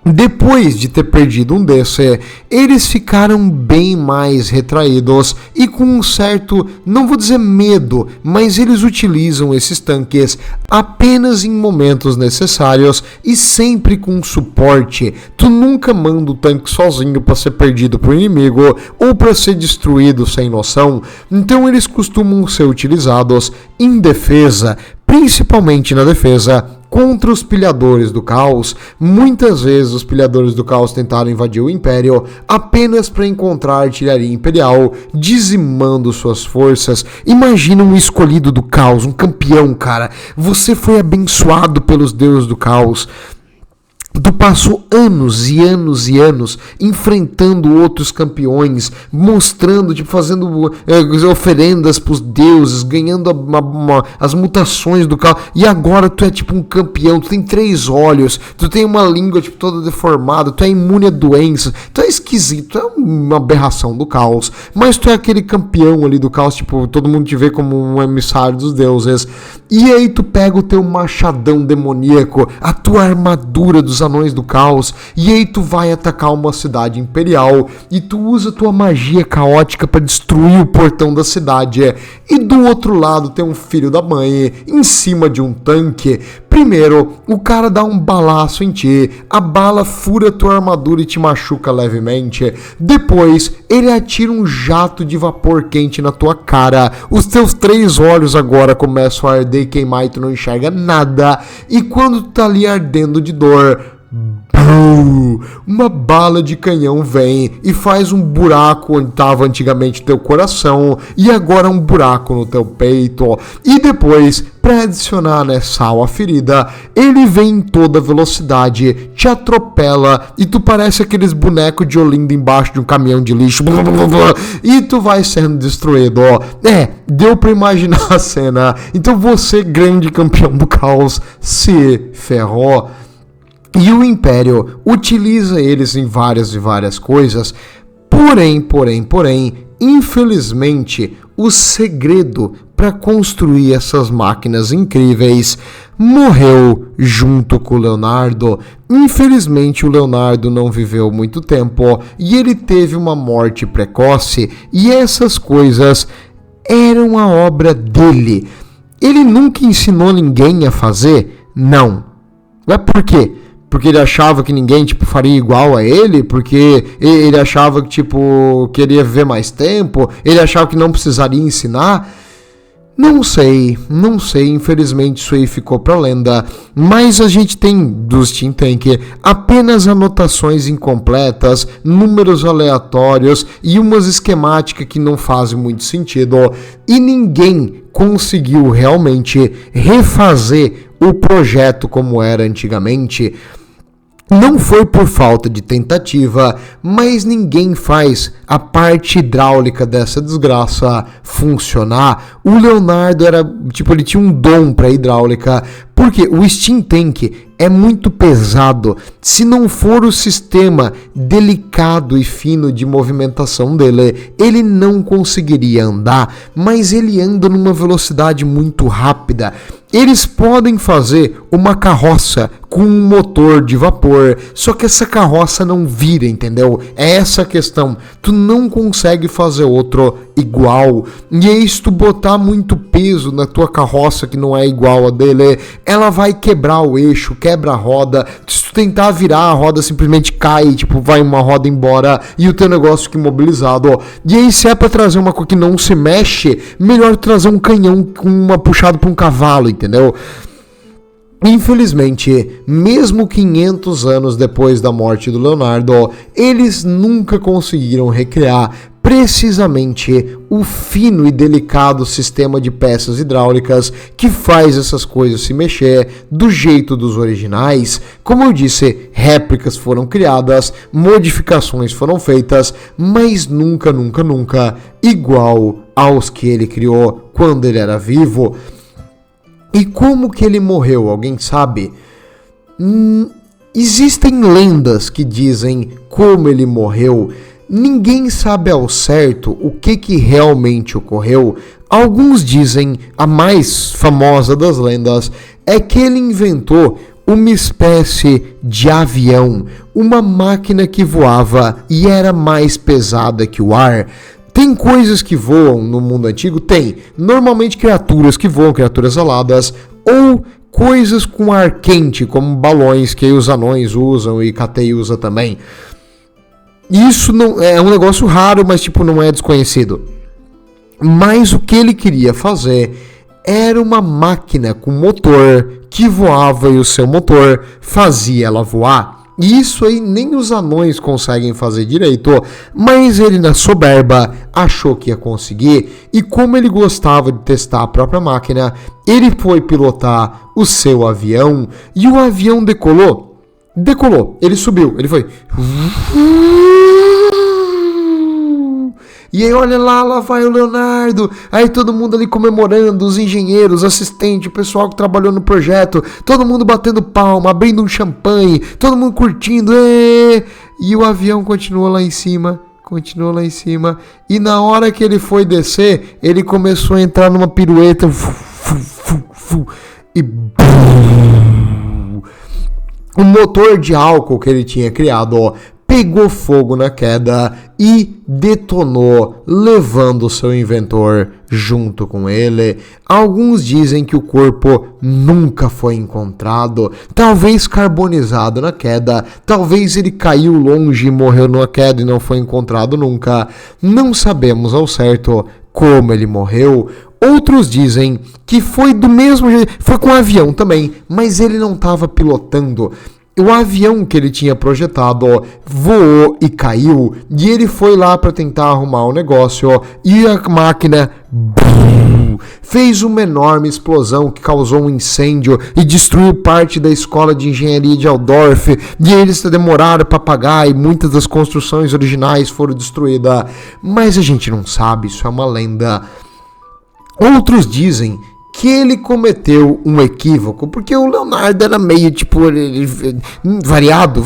Speaker 1: Depois de ter perdido um desse, eles ficaram bem mais retraídos e com um certo, não vou dizer medo, mas eles utilizam esses tanques apenas em momentos necessários e sempre com suporte. Tu nunca manda o tanque sozinho para ser perdido por inimigo ou para ser destruído sem noção. Então eles costumam ser utilizados em defesa, principalmente na defesa contra os pilhadores do caos. Muitas vezes os pilhadores do caos tentaram invadir o Império apenas para encontrar artilharia imperial, dizimando suas forças. Imagina um escolhido do caos, um campeão, cara. Você foi abençoado pelos deuses do caos. Tu passou anos e anos e anos enfrentando outros campeões, mostrando, tipo, fazendo oferendas pros deuses, ganhando as mutações do caos, e agora tu é tipo um campeão, tu tem 3 olhos, tu tem uma língua tipo toda deformada, tu é imune a doenças, tu é esquisito, tu é uma aberração do caos, mas tu é aquele campeão ali do caos, tipo, todo mundo te vê como um emissário dos deuses, e aí tu pega o teu machadão demoníaco, a tua armadura dos anões do caos, e aí tu vai atacar uma cidade imperial e tu usa tua magia caótica para destruir o portão da cidade, e do outro lado tem um filho da mãe em cima de um tanque. Primeiro, o cara dá um balaço em ti, a bala fura tua armadura e te machuca levemente. Depois, ele atira um jato de vapor quente na tua cara. Os teus 3 olhos agora começam a arder e queimar e tu não enxerga nada. E quando tu tá ali ardendo de dor, uma bala de canhão vem e faz um buraco onde estava antigamente teu coração e agora um buraco no teu peito. E depois, para adicionar sal à ferida, ele vem em toda velocidade, te atropela e tu parece aqueles bonecos de Olinda embaixo de um caminhão de lixo, e tu vai sendo destruído. Deu para imaginar a cena. Então você, grande campeão do caos, se ferrou. E o Império utiliza eles em várias e várias coisas, porém, infelizmente, o segredo para construir essas máquinas incríveis morreu junto com o Leonardo. Infelizmente, o Leonardo não viveu muito tempo e ele teve uma morte precoce, e essas coisas eram a obra dele. Ele nunca ensinou ninguém a fazer? Não. É por quê? Porque ele achava que ninguém, faria igual a ele? Porque ele achava que, queria viver mais tempo? Ele achava que não precisaria ensinar? Não sei, infelizmente isso aí ficou pra lenda, mas a gente tem do Steam Tank apenas anotações incompletas, números aleatórios e umas esquemáticas que não fazem muito sentido, e ninguém conseguiu realmente refazer o projeto como era antigamente. Não foi por falta de tentativa, mas ninguém faz a parte hidráulica dessa desgraça funcionar. O Leonardo ele tinha um dom para hidráulica, porque o Steam Tank é muito pesado. Se não for o sistema delicado e fino de movimentação dele, ele não conseguiria andar, mas ele anda numa velocidade muito rápida. Eles podem fazer uma carroça com um motor de vapor, só que essa carroça não vira, entendeu? É essa a questão. Tu não consegue fazer outro igual. E aí, se tu botar muito peso na tua carroça que não é igual a dele, ela vai quebrar o eixo, quebra a roda. Se tu tentar virar, a roda simplesmente cai, vai uma roda embora e o teu negócio fica imobilizado. E aí, se é pra trazer uma coisa que não se mexe, melhor trazer um canhão puxado por um cavalo, entendeu? Infelizmente, mesmo 500 anos depois da morte do Leonardo, eles nunca conseguiram recriar precisamente o fino e delicado sistema de peças hidráulicas que faz essas coisas se mexer do jeito dos originais. Como eu disse, réplicas foram criadas, modificações foram feitas, mas nunca igual aos que ele criou quando ele era vivo. E como que ele morreu? Alguém sabe? Existem lendas que dizem como ele morreu. Ninguém sabe ao certo o que realmente ocorreu. Alguns dizem, a mais famosa das lendas, é que ele inventou uma espécie de avião, uma máquina que voava e era mais pesada que o ar. Tem coisas que voam no mundo antigo? Tem. Normalmente criaturas que voam, criaturas aladas, ou coisas com ar quente, como balões que os anões usam e Katei usa também. Isso não é um negócio raro, mas não é desconhecido. Mas o que ele queria fazer era uma máquina com motor que voava e o seu motor fazia ela voar. E isso aí nem os anões conseguem fazer direito, mas ele na soberba achou que ia conseguir, e como ele gostava de testar a própria máquina, ele foi pilotar o seu avião, e o avião decolou, ele subiu, ele foi... E aí olha lá vai o Leonardo, aí todo mundo ali comemorando, os engenheiros, assistentes, o pessoal que trabalhou no projeto, todo mundo batendo palma, abrindo um champanhe, todo mundo curtindo, e o avião continuou lá em cima, e na hora que ele foi descer, ele começou a entrar numa pirueta, e o motor de álcool que ele tinha criado, pegou fogo na queda e detonou, levando o seu inventor junto com ele. Alguns dizem que o corpo nunca foi encontrado, talvez carbonizado na queda, talvez ele caiu longe e morreu numa queda e não foi encontrado nunca. Não sabemos ao certo como ele morreu. Outros dizem que foi do mesmo jeito, foi com um avião também, mas ele não estava pilotando. O avião que ele tinha projetado voou e caiu, e ele foi lá para tentar arrumar o negócio, e a máquina fez uma enorme explosão que causou um incêndio e destruiu parte da escola de engenharia de Altdorf, e eles demoraram para pagar e muitas das construções originais foram destruídas, mas a gente não sabe, isso é uma lenda. Outros dizem que ele cometeu um equívoco, porque o Leonardo era meio variado,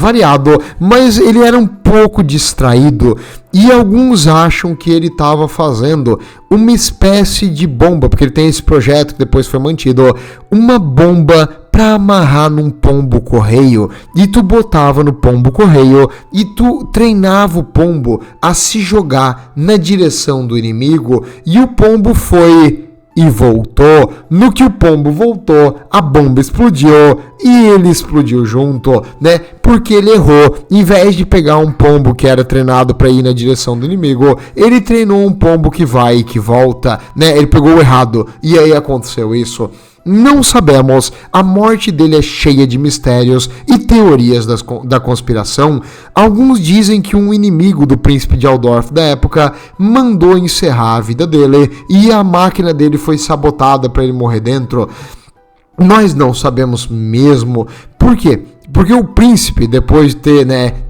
Speaker 1: mas ele era um pouco distraído, e alguns acham que ele estava fazendo uma espécie de bomba, porque ele tem esse projeto que depois foi mantido, uma bomba para amarrar num pombo correio, e tu botava no pombo correio e tu treinava o pombo a se jogar na direção do inimigo, e o pombo foi e voltou. No que o pombo voltou, a bomba explodiu e ele explodiu junto, né? Porque ele errou. Em vez de pegar um pombo que era treinado para ir na direção do inimigo, ele treinou um pombo que vai e que volta, né? Ele pegou o errado e aí aconteceu isso. Não sabemos, a morte dele é cheia de mistérios e teorias da conspiração. Alguns dizem que um inimigo do príncipe de Aldorf da época mandou encerrar a vida dele e a máquina dele foi sabotada para ele morrer dentro. Nós não sabemos mesmo. Por quê? Porque o príncipe, depois de ter,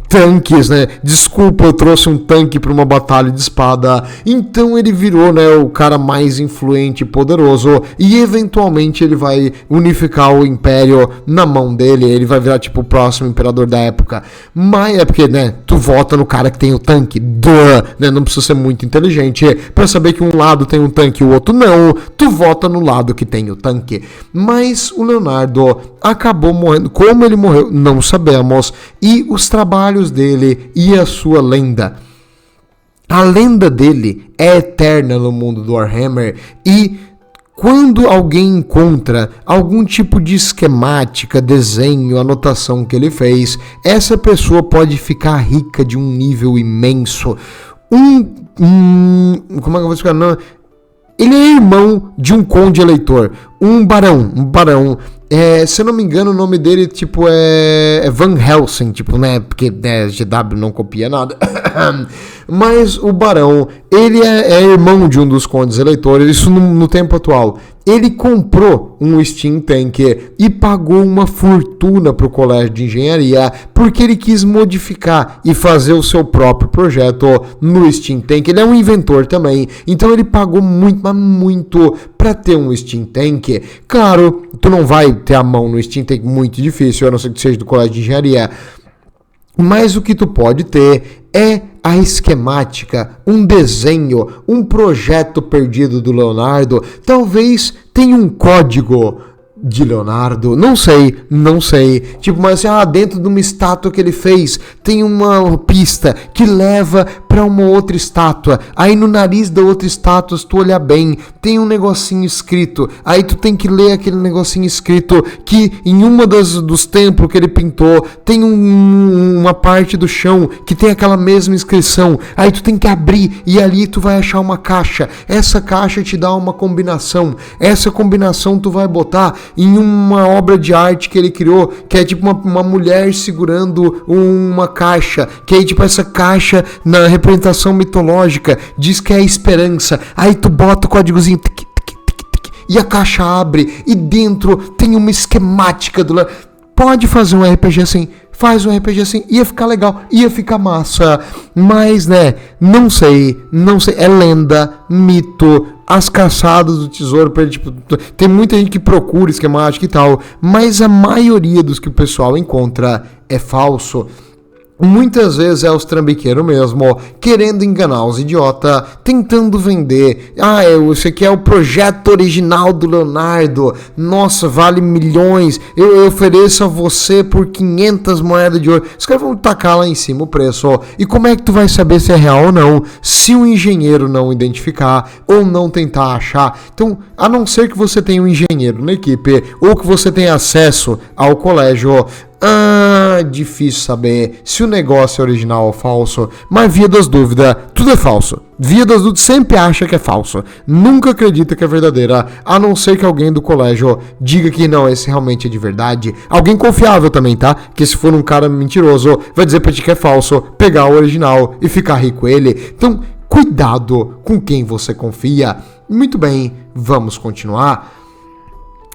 Speaker 1: tanques, desculpa, eu trouxe um tanque para uma batalha de espada, então ele virou, o cara mais influente e poderoso, e eventualmente ele vai unificar o império na mão dele, ele vai virar tipo o próximo imperador da época. Mas é porque, tu vota no cara que tem o tanque, não precisa ser muito inteligente para saber que um lado tem um tanque e o outro não, tu vota no lado que tem o tanque. Mas o Leonardo acabou morrendo. Como ele morreu, não sabemos, e os trabalhos dele e a sua lenda. A lenda dele é eterna no mundo do Warhammer, e quando alguém encontra algum tipo de esquemática, desenho, anotação que ele fez, essa pessoa pode ficar rica de um nível imenso. Como é que eu vou explicar? Não, ele é irmão de um conde eleitor, um barão. Se eu não me engano, o nome dele, é Van Helsing, porque GW não copia nada. Mas o barão, ele é irmão de um dos condes eleitores, isso no tempo atual. Ele comprou um Steam Tank e pagou uma fortuna para o colégio de engenharia, porque ele quis modificar e fazer o seu próprio projeto no Steam Tank. Ele é um inventor também, então ele pagou muito para ter um Steam Tank. Claro, tu não vai ter a mão no Steam Tank, muito difícil, a não ser que seja do colégio de engenharia. Mas o que tu pode ter é a esquemática, um desenho, um projeto perdido do Leonardo. Talvez tenha um código de Leonardo, não sei, mas dentro de uma estátua que ele fez, tem uma pista que leva para uma outra estátua, aí no nariz da outra estátua, se tu olhar bem, tem um negocinho escrito, aí tu tem que ler aquele negocinho escrito, que em uma dos templos que ele pintou, tem uma parte do chão, que tem aquela mesma inscrição, aí tu tem que abrir, e ali tu vai achar uma caixa, essa caixa te dá uma combinação, essa combinação tu vai botar em uma obra de arte que ele criou, que é tipo uma mulher segurando uma caixa, que aí essa caixa na representação mitológica diz que é a esperança, aí tu bota o códigozinho e a caixa abre e dentro tem uma esquemática do... Pode fazer um RPG assim, faz um RPG assim, ia ficar legal, ia ficar massa, mas não sei, é lenda, mito, as caçadas do tesouro, tem muita gente que procura esquemática e tal, mas a maioria dos que o pessoal encontra é falso. Muitas vezes é os trambiqueiros mesmo, querendo enganar os idiotas, tentando vender. Esse aqui é o projeto original do Leonardo. Nossa, vale milhões. Eu ofereço a você por 500 moedas de ouro. Os caras vão tacar lá em cima o preço. E como é que tu vai saber se é real ou não, se o engenheiro não identificar ou não tentar achar? Então, a não ser que você tenha um engenheiro na equipe ou que você tenha acesso ao colégio, difícil saber se o negócio é original ou falso, mas via das dúvidas, tudo é falso. Via das dúvidas sempre acha que é falso, nunca acredita que é verdadeira, a não ser que alguém do colégio diga que não, esse realmente é de verdade. Alguém confiável também, tá? Que se for um cara mentiroso, vai dizer pra ti que é falso, pegar o original e ficar rico ele. Então, cuidado com quem você confia. Muito bem, vamos continuar.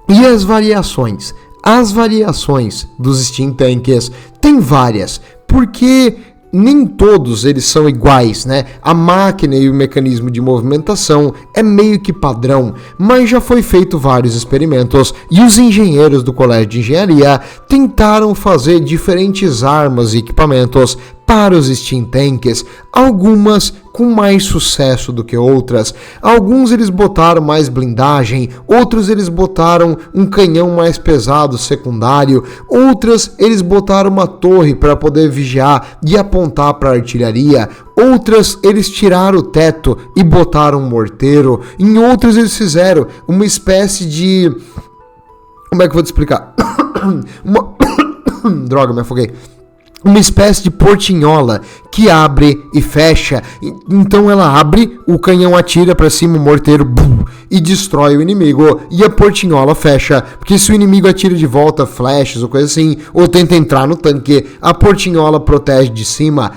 Speaker 1: E as variações? As variações dos Steam Tanks tem várias, porque nem todos eles são iguais, A máquina e o mecanismo de movimentação é meio que padrão, mas já foi feito vários experimentos e os engenheiros do colégio de engenharia tentaram fazer diferentes armas e equipamentos para os Steam Tanks, algumas com mais sucesso do que outras. Alguns eles botaram mais blindagem, outros eles botaram um canhão mais pesado secundário, outras eles botaram uma torre para poder vigiar e apontar para a artilharia, outras eles tiraram o teto e botaram um morteiro, em outras eles fizeram uma espécie de... Como é que eu vou te explicar? Droga, me afoguei. Uma espécie de portinhola que abre e fecha. Então ela abre, o canhão atira para cima, o morteiro bum, e destrói o inimigo, e a portinhola fecha, porque se o inimigo atira de volta flashes ou coisa assim, ou tenta entrar no tanque, a portinhola protege de cima.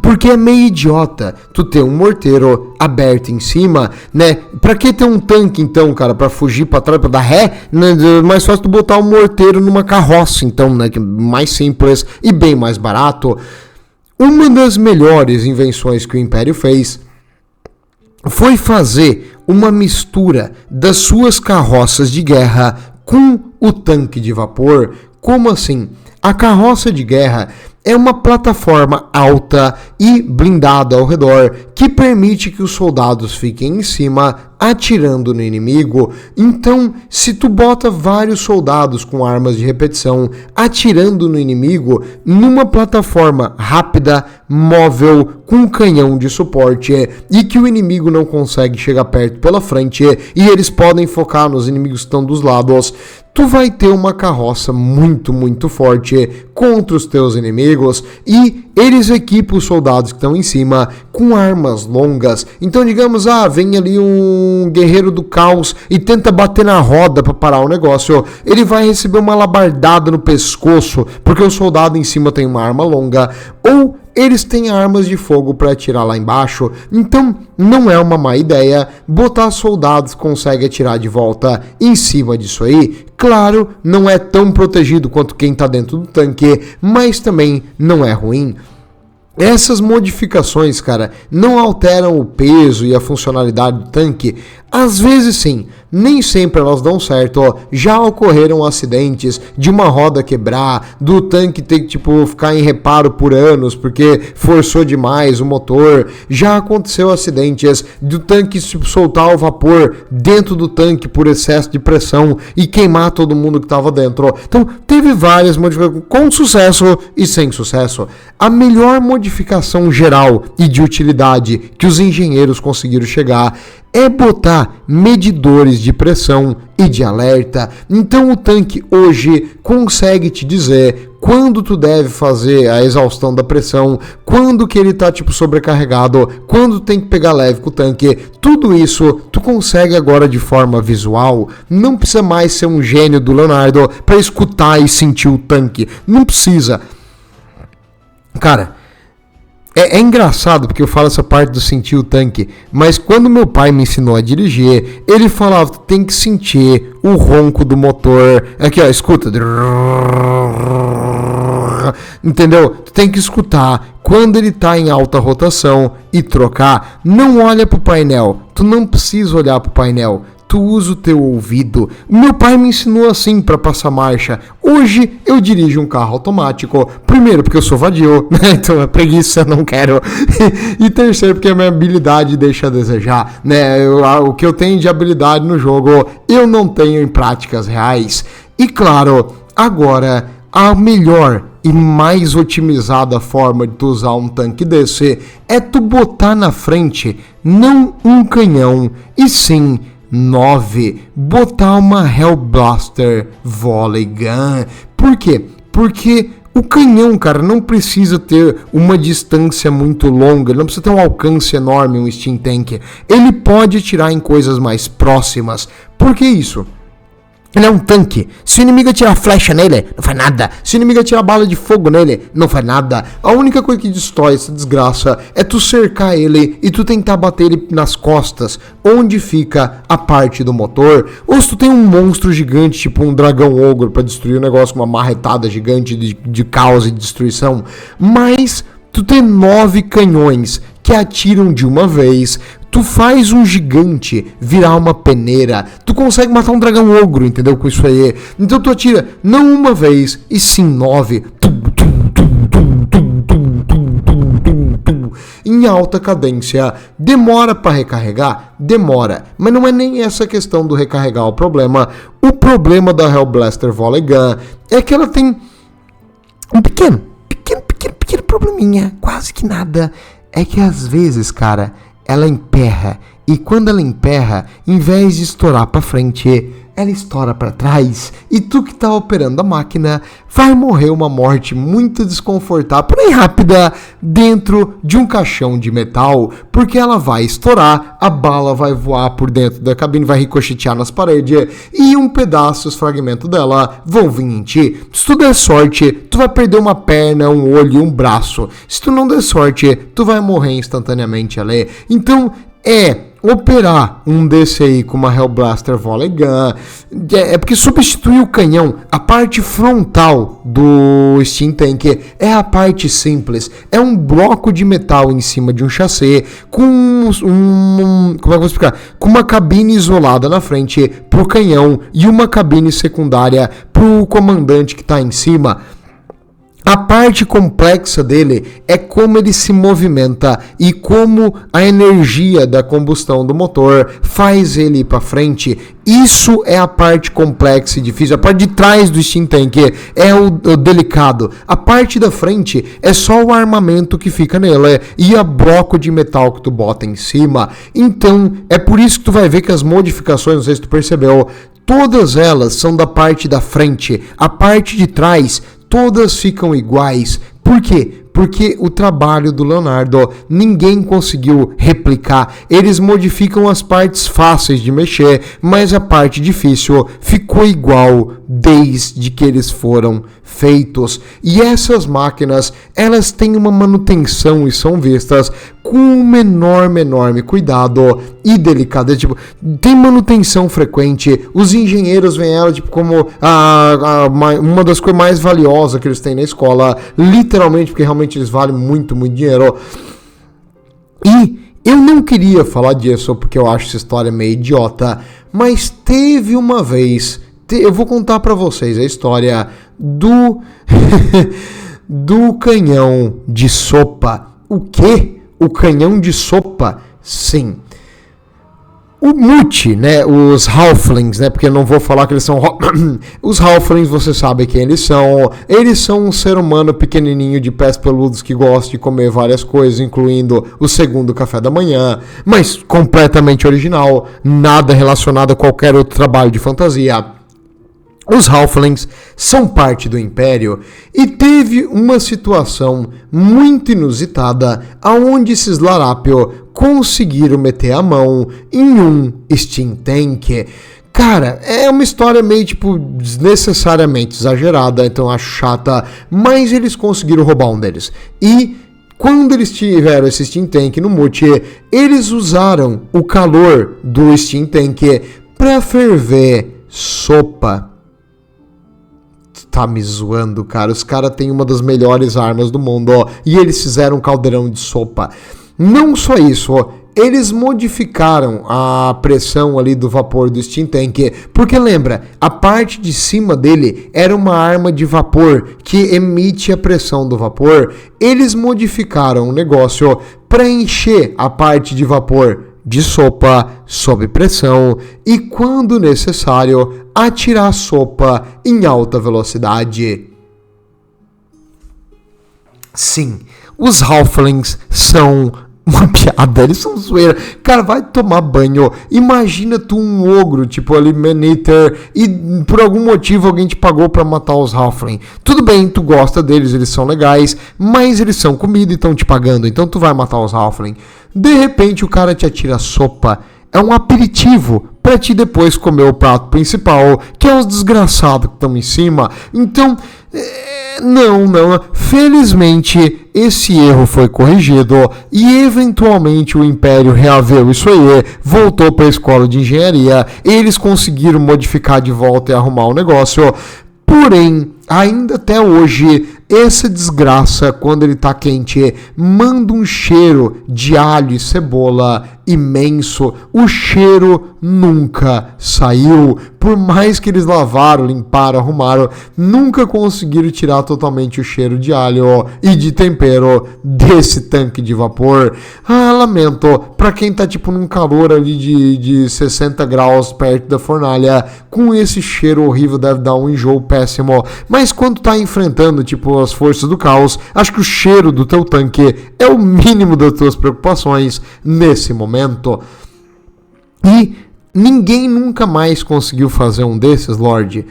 Speaker 1: Porque é meio idiota tu ter um morteiro aberto em cima, né? Pra que ter um tanque então, cara? Pra fugir pra trás, pra dar ré? É mais fácil tu botar um morteiro numa carroça, então, né? Que é mais simples e bem mais barato. Uma das melhores invenções que o Império fez foi fazer uma mistura das suas carroças de guerra com o tanque de vapor. Como assim? A carroça de guerra é uma plataforma alta e blindada ao redor que permite que os soldados fiquem em cima atirando no inimigo. Então, se tu bota vários soldados com armas de repetição atirando no inimigo numa plataforma rápida, móvel, com um canhão de suporte e que o inimigo não consegue chegar perto pela frente e eles podem focar nos inimigos que estão dos lados, tu vai ter uma carroça muito, muito forte contra os teus inimigos e eles equipam os soldados que estão em cima com armas longas. Então, digamos, vem ali um guerreiro do caos e tenta bater na roda para parar o negócio. Ele vai receber uma labardada no pescoço porque o soldado em cima tem uma arma longa, ou eles têm armas de fogo para atirar lá embaixo. Então não é uma má ideia botar soldados que conseguem atirar de volta em cima disso aí. Claro, não é tão protegido quanto quem está dentro do tanque, mas também não é ruim. Essas modificações, cara, não alteram o peso e a funcionalidade do tanque. Às vezes sim, nem sempre elas dão certo. Já ocorreram acidentes de uma roda quebrar, do tanque ter que ficar em reparo por anos porque forçou demais o motor. Já aconteceu acidentes do tanque soltar o vapor dentro do tanque por excesso de pressão e queimar todo mundo que estava dentro. Então teve várias modificações com sucesso e sem sucesso. A melhor modificação geral e de utilidade que os engenheiros conseguiram chegar é botar medidores de pressão e de alerta. Então o tanque hoje consegue te dizer quando tu deve fazer a exaustão da pressão, quando que ele tá sobrecarregado, quando tem que pegar leve com o tanque. Tudo isso tu consegue agora de forma visual. Não precisa mais ser um gênio do Leonardo para escutar e sentir o tanque. Não precisa. Cara, é engraçado porque eu falo essa parte do sentir o tanque, mas quando meu pai me ensinou a dirigir, ele falava, tu tem que sentir o ronco do motor. Aqui, ó, escuta. Entendeu? Tu tem que escutar quando ele tá em alta rotação e trocar. Não olha pro painel. Tu não precisa olhar pro painel. Tu usa o teu ouvido. O meu pai me ensinou assim para passar marcha. Hoje eu dirijo um carro automático. Primeiro, porque eu sou vadio, né? Então é preguiça, não quero. E terceiro, porque a minha habilidade deixa a desejar, né? O que eu tenho de habilidade no jogo, eu não tenho em práticas reais. E claro, agora a melhor e mais otimizada forma de tu usar um tanque desse é tu botar na frente não um canhão, e sim 9, botar uma Hellblaster Volley Gun. Por quê? Porque o canhão, cara, não precisa ter uma distância muito longa, ele não precisa ter um alcance enorme, um Steam Tank. Ele pode atirar em coisas mais próximas. Por que isso? Ele é um tanque. Se o inimigo atirar flecha nele, não faz nada. Se o inimigo atirar bala de fogo nele, não faz nada. A única coisa que destrói essa desgraça é tu cercar ele e tu tentar bater ele nas costas, onde fica a parte do motor. Ou se tu tem um monstro gigante, tipo um dragão ogro, pra destruir o negócio com uma marretada gigante de caos e destruição. Mas tu tem 9 canhões que atiram de uma vez. Tu faz um gigante virar uma peneira. Tu consegue matar um dragão ogro, entendeu? Com isso aí. Então tu atira não uma vez, e sim 9. em alta cadência. Demora para recarregar? Demora. Mas não é nem essa questão do recarregar o problema. O problema da Hellblaster Volley Gun é que ela tem um pequeno probleminha, quase que nada. É que às vezes, cara, ela emperra. E quando ela emperra, em vez de estourar para frente, ela estoura para trás. E tu que tá operando a máquina vai morrer uma morte muito desconfortável, porém rápida, dentro de um caixão de metal, porque ela vai estourar, a bala vai voar por dentro da cabine, vai ricochetear nas paredes e um pedaço, os fragmentos dela vão vir em ti. Se tu der sorte, tu vai perder uma perna, um olho e um braço. Se tu não der sorte, tu vai morrer instantaneamente ali. Então, operar um desse aí com uma Hellblaster Volley Gun é porque substitui o canhão. A parte frontal do Steam Tank é a parte simples. É um bloco de metal em cima de um chassi com como é que eu vou explicar? Com uma cabine isolada na frente pro canhão e uma cabine secundária pro comandante que tá em cima. A parte complexa dele é como ele se movimenta e como a energia da combustão do motor faz ele ir para frente. Isso é a parte complexa e difícil. A parte de trás do Steam Tank é o delicado. A parte da frente é só o armamento que fica nele e a bloco de metal que tu bota em cima. Então, é por isso que tu vai ver que as modificações, não sei se tu percebeu, todas elas são da parte da frente. A parte de trás todas ficam iguais. Por quê? Porque o trabalho do Leonardo ninguém conseguiu replicar. Eles modificam as partes fáceis de mexer, mas a parte difícil ficou igual desde que eles foram feitos. E essas máquinas, elas têm uma manutenção e são vistas com um enorme cuidado e delicadeza. Tipo, tem manutenção frequente. Os engenheiros veem ela tipo, como uma das coisas mais valiosas que eles têm na escola, literalmente, porque realmente eles valem muito dinheiro. E eu não queria falar disso porque eu acho essa história meio idiota, mas teve uma vez, eu vou contar pra vocês a história do do canhão de sopa. O quê? O canhão de sopa? Sim. O Mute, né, os Halflings, né, porque eu não vou falar que eles são... Os Halflings, você sabe quem eles são. Eles são um ser humano pequenininho de pés peludos que gosta de comer várias coisas, incluindo o segundo café da manhã, mas completamente original, nada relacionado a qualquer outro trabalho de fantasia. Os Halflings são parte do Império e teve uma situação muito inusitada aonde esses Larápio conseguiram meter a mão em um Steam Tank. Cara, é uma história meio tipo desnecessariamente exagerada, então acho chata, mas eles conseguiram roubar um deles. E quando eles tiveram esse Steam Tank no Mute, eles usaram o calor do Steam Tank para ferver sopa. Tá me zoando, cara. Os caras têm uma das melhores armas do mundo, ó, e eles fizeram um caldeirão de sopa. Não só isso, ó, eles modificaram a pressão ali do vapor do Steam Tank, porque lembra, a parte de cima dele era uma arma de vapor que emite a pressão do vapor. Eles modificaram o negócio para encher a parte de vapor de sopa sob pressão e, quando necessário, atirar a sopa em alta velocidade. Sim, os Halflings são uma piada, eles são zoeira. Cara, vai tomar banho. Imagina tu um ogro, tipo ali, Man-Eater, e por algum motivo alguém te pagou pra matar os Halfling. Tudo bem, tu gosta deles, eles são legais, mas eles são comida e estão te pagando, então tu vai matar os Halfling. De repente o cara te atira sopa. É um aperitivo pra ti depois comer o prato principal, que é os desgraçados que estão em cima. Então, não. Felizmente, esse erro foi corrigido e eventualmente o Império reaveu isso aí, voltou para a escola de engenharia, eles conseguiram modificar de volta e arrumar o negócio. Porém, ainda até hoje, essa desgraça, quando ele tá quente, manda um cheiro de alho e cebola imenso. O cheiro nunca saiu. Por mais que eles lavaram, limparam, arrumaram, nunca conseguiram tirar totalmente o cheiro de alho e de tempero desse tanque de vapor. Lamento, pra quem tá tipo num calor ali de 60 graus perto da fornalha, com esse cheiro horrível deve dar um enjoo péssimo. Mas quando tá enfrentando tipo as forças do caos, acho que o cheiro do teu tanque é o mínimo das tuas preocupações nesse momento. E ninguém nunca mais conseguiu fazer um desses, Lorde.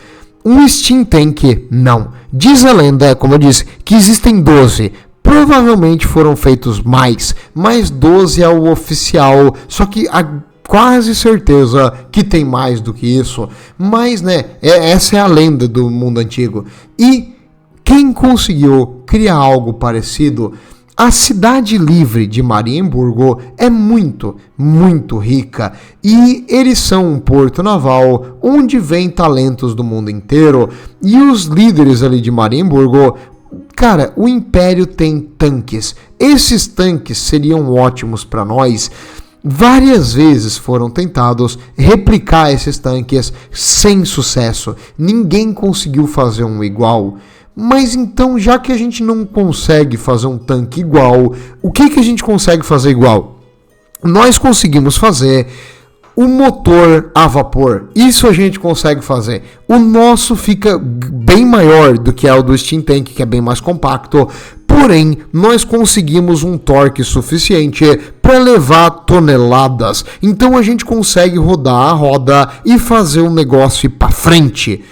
Speaker 1: Um Steam Tank, não. Diz a lenda, como eu disse, que existem 12. Provavelmente foram feitos mais, mas 12 é o oficial, só que a quase certeza que tem mais do que isso. Mas, né, essa é a lenda do mundo antigo. E quem conseguiu criar algo parecido? A cidade livre de Marienburgo é muito, muito rica e eles são um porto naval onde vem talentos do mundo inteiro e os líderes ali de Marienburgo, cara, o Império tem tanques. Esses tanques seriam ótimos para nós. Várias vezes foram tentados replicar esses tanques sem sucesso. Ninguém conseguiu fazer um igual. Mas então, já que a gente não consegue fazer um tanque igual, o que a gente consegue fazer igual? Nós conseguimos fazer o motor a vapor. Isso a gente consegue fazer. O nosso fica bem maior do que é o do Steam Tank, que é bem mais compacto. Porém, nós conseguimos um torque suficiente para levar toneladas. Então a gente consegue rodar a roda e fazer o negócio ir para frente.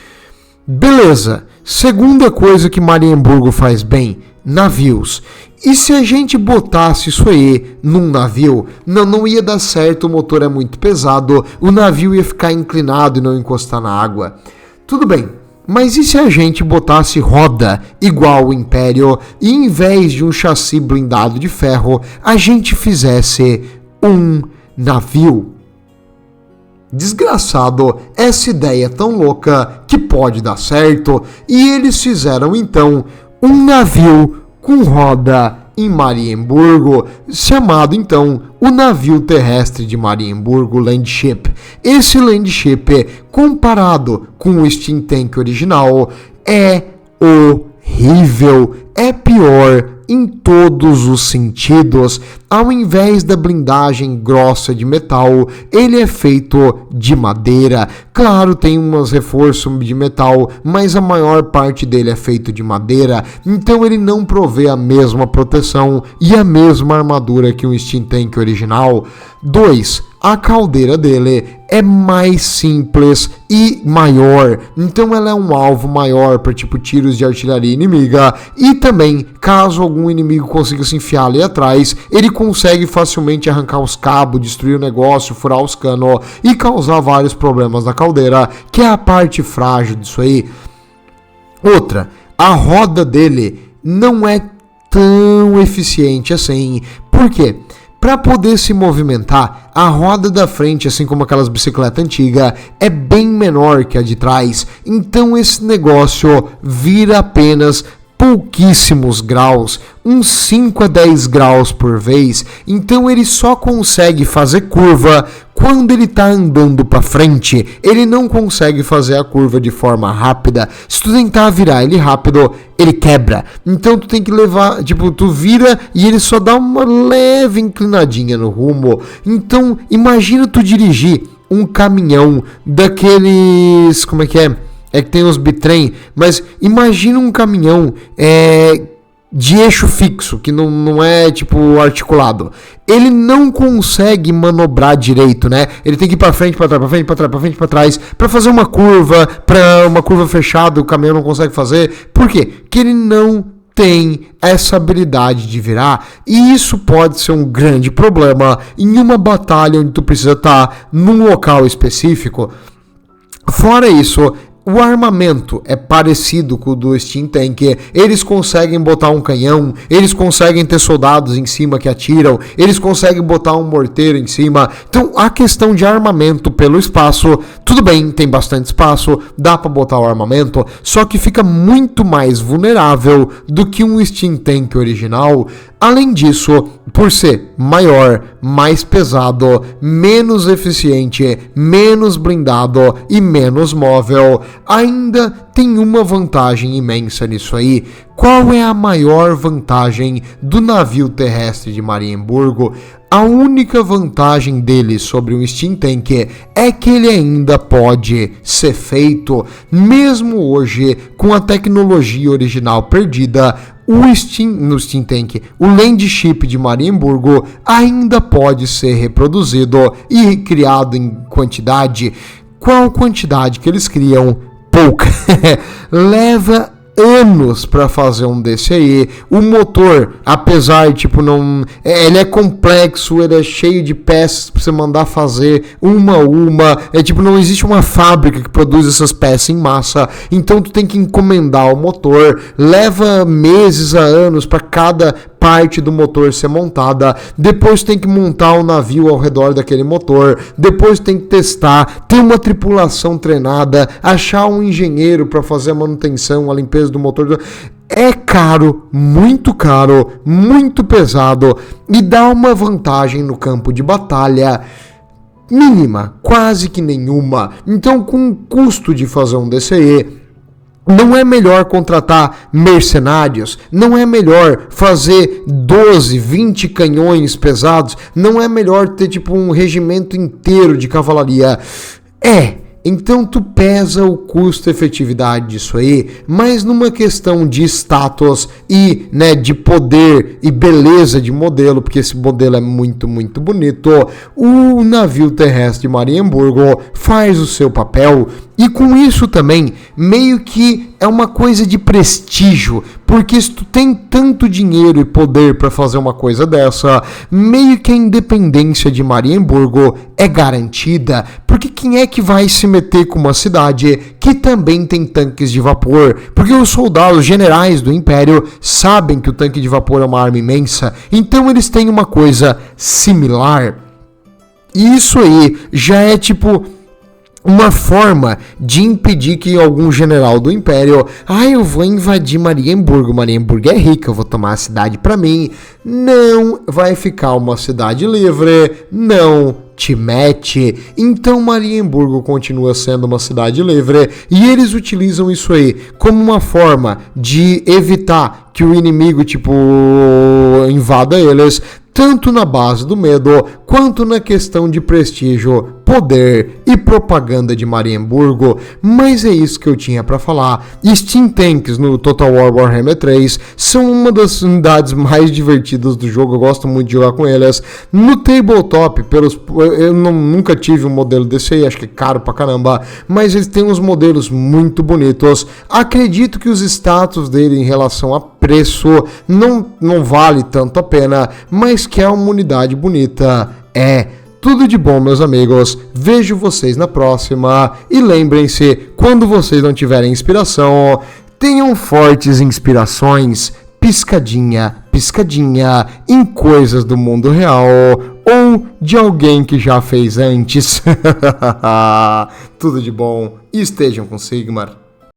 Speaker 1: Beleza. Segunda coisa que Marienburgo faz bem, navios. E se a gente botasse isso aí num navio, não ia dar certo, o motor é muito pesado, o navio ia ficar inclinado e não encostar na água. Tudo bem, mas e se a gente botasse roda igual o Império e em vez de um chassi blindado de ferro, a gente fizesse um navio? Desgraçado, essa ideia é tão louca que pode dar certo, e eles fizeram então um navio com roda em Marienburgo, chamado então o navio terrestre de Marienburgo Landship. Esse Landship, comparado com o Steam Tank original, é horrível, é pior em todos os sentidos. Ao invés da blindagem grossa de metal, ele é feito de madeira. Claro, tem uns reforços de metal, mas a maior parte dele é feito de madeira, então ele não provê a mesma proteção e a mesma armadura que um Steam Tank original. 2. A caldeira dele é mais simples e maior, então ela é um alvo maior para tipo tiros de artilharia inimiga, e também, caso algum inimigo consiga se enfiar ali atrás, ele consegue facilmente arrancar os cabos, destruir o negócio, furar os canos e causar vários problemas na caldeira, que é a parte frágil disso aí. Outra, a roda dele não é tão eficiente assim. Por quê? Para poder se movimentar, a roda da frente, assim como aquelas bicicletas antigas, é bem menor que a de trás. Então esse negócio vira apenas pouquíssimos graus, uns 5 a 10 graus por vez. Então ele só consegue fazer curva quando ele está andando para frente. Ele não consegue fazer a curva de forma rápida. Se tu tentar virar ele rápido, ele quebra. Então tu tem que levar, tipo, tu vira e ele só dá uma leve inclinadinha no rumo. Então imagina tu dirigir um caminhão daqueles, como é que é? É que tem os bitrem, mas imagina um caminhão de eixo fixo, que não é tipo articulado. Ele não consegue manobrar direito, né? Ele tem que ir pra frente, pra trás, pra frente, pra trás, pra frente, pra trás, pra fazer uma curva fechada, o caminhão não consegue fazer. Por quê? Porque ele não tem essa habilidade de virar, e isso pode ser um grande problema em uma batalha onde tu precisa estar num local específico. Fora isso, o armamento é parecido com o do Steam Tank. Eles conseguem botar um canhão, eles conseguem ter soldados em cima que atiram, eles conseguem botar um morteiro em cima. Então, a questão de armamento pelo espaço, tudo bem, tem bastante espaço, dá para botar o armamento, só que fica muito mais vulnerável do que um Steam Tank original. Além disso, por ser maior, mais pesado, menos eficiente, menos blindado e menos móvel, ainda tem uma vantagem imensa nisso aí. Qual é a maior vantagem do navio terrestre de Marienburgo? A única vantagem dele sobre um Steam Tank é que ele ainda pode ser feito, mesmo hoje, com a tecnologia original perdida. No Steam Tank, o Land Ship de Marienburgo ainda pode ser reproduzido e criado em quantidade. Qual quantidade que eles criam? Pouca. Leva anos para fazer um desse aí. O motor, apesar não, ele é complexo, ele é cheio de peças para você mandar fazer uma a uma. Não existe uma fábrica que produz essas peças em massa. Então tu tem que encomendar o motor. Leva meses a anos para cada parte do motor ser montada, depois tem que montar o navio ao redor daquele motor, depois tem que testar, ter uma tripulação treinada, achar um engenheiro para fazer a manutenção, a limpeza do motor. É caro, muito pesado e dá uma vantagem no campo de batalha mínima, quase que nenhuma. Então, com o custo de fazer um DCE, não é melhor contratar mercenários? Não é melhor fazer 12, 20 canhões pesados? Não é melhor ter um regimento inteiro de cavalaria? Então tu pesa o custo-efetividade disso aí, mas numa questão de status e de poder e beleza de modelo, porque esse modelo é muito bonito, o navio terrestre de Marienburgo faz o seu papel. E com isso também, meio que é uma coisa de prestígio, porque se tu tem tanto dinheiro e poder para fazer uma coisa dessa, meio que a independência de Marienburgo é garantida, porque quem é que vai se meter com uma cidade que também tem tanques de vapor? Porque os soldados generais do Império sabem que o tanque de vapor é uma arma imensa, então eles têm uma coisa similar. E isso aí já é uma forma de impedir que algum general do Império, eu vou invadir Marienburgo é rica, eu vou tomar a cidade pra mim. Não vai ficar uma cidade livre, não te mete. Então Marienburgo continua sendo uma cidade livre e eles utilizam isso aí como uma forma de evitar que o inimigo invada eles, tanto na base do medo, quanto na questão de prestígio, poder e propaganda de Marienburgo. Mas é isso que eu tinha para falar. Steam Tanks no Total War Warhammer 3 são uma das unidades mais divertidas do jogo, eu gosto muito de jogar com elas. No tabletop, eu nunca tive um modelo desse aí, acho que é caro pra caramba, mas eles têm uns modelos muito bonitos. Acredito que os status dele em relação a preço não vale tanto a pena, mas que é uma unidade bonita. Tudo de bom, meus amigos. Vejo vocês na próxima. E lembrem-se, quando vocês não tiverem inspiração, tenham fortes inspirações, piscadinha, em coisas do mundo real ou de alguém que já fez antes. Tudo de bom e estejam com Sigmar.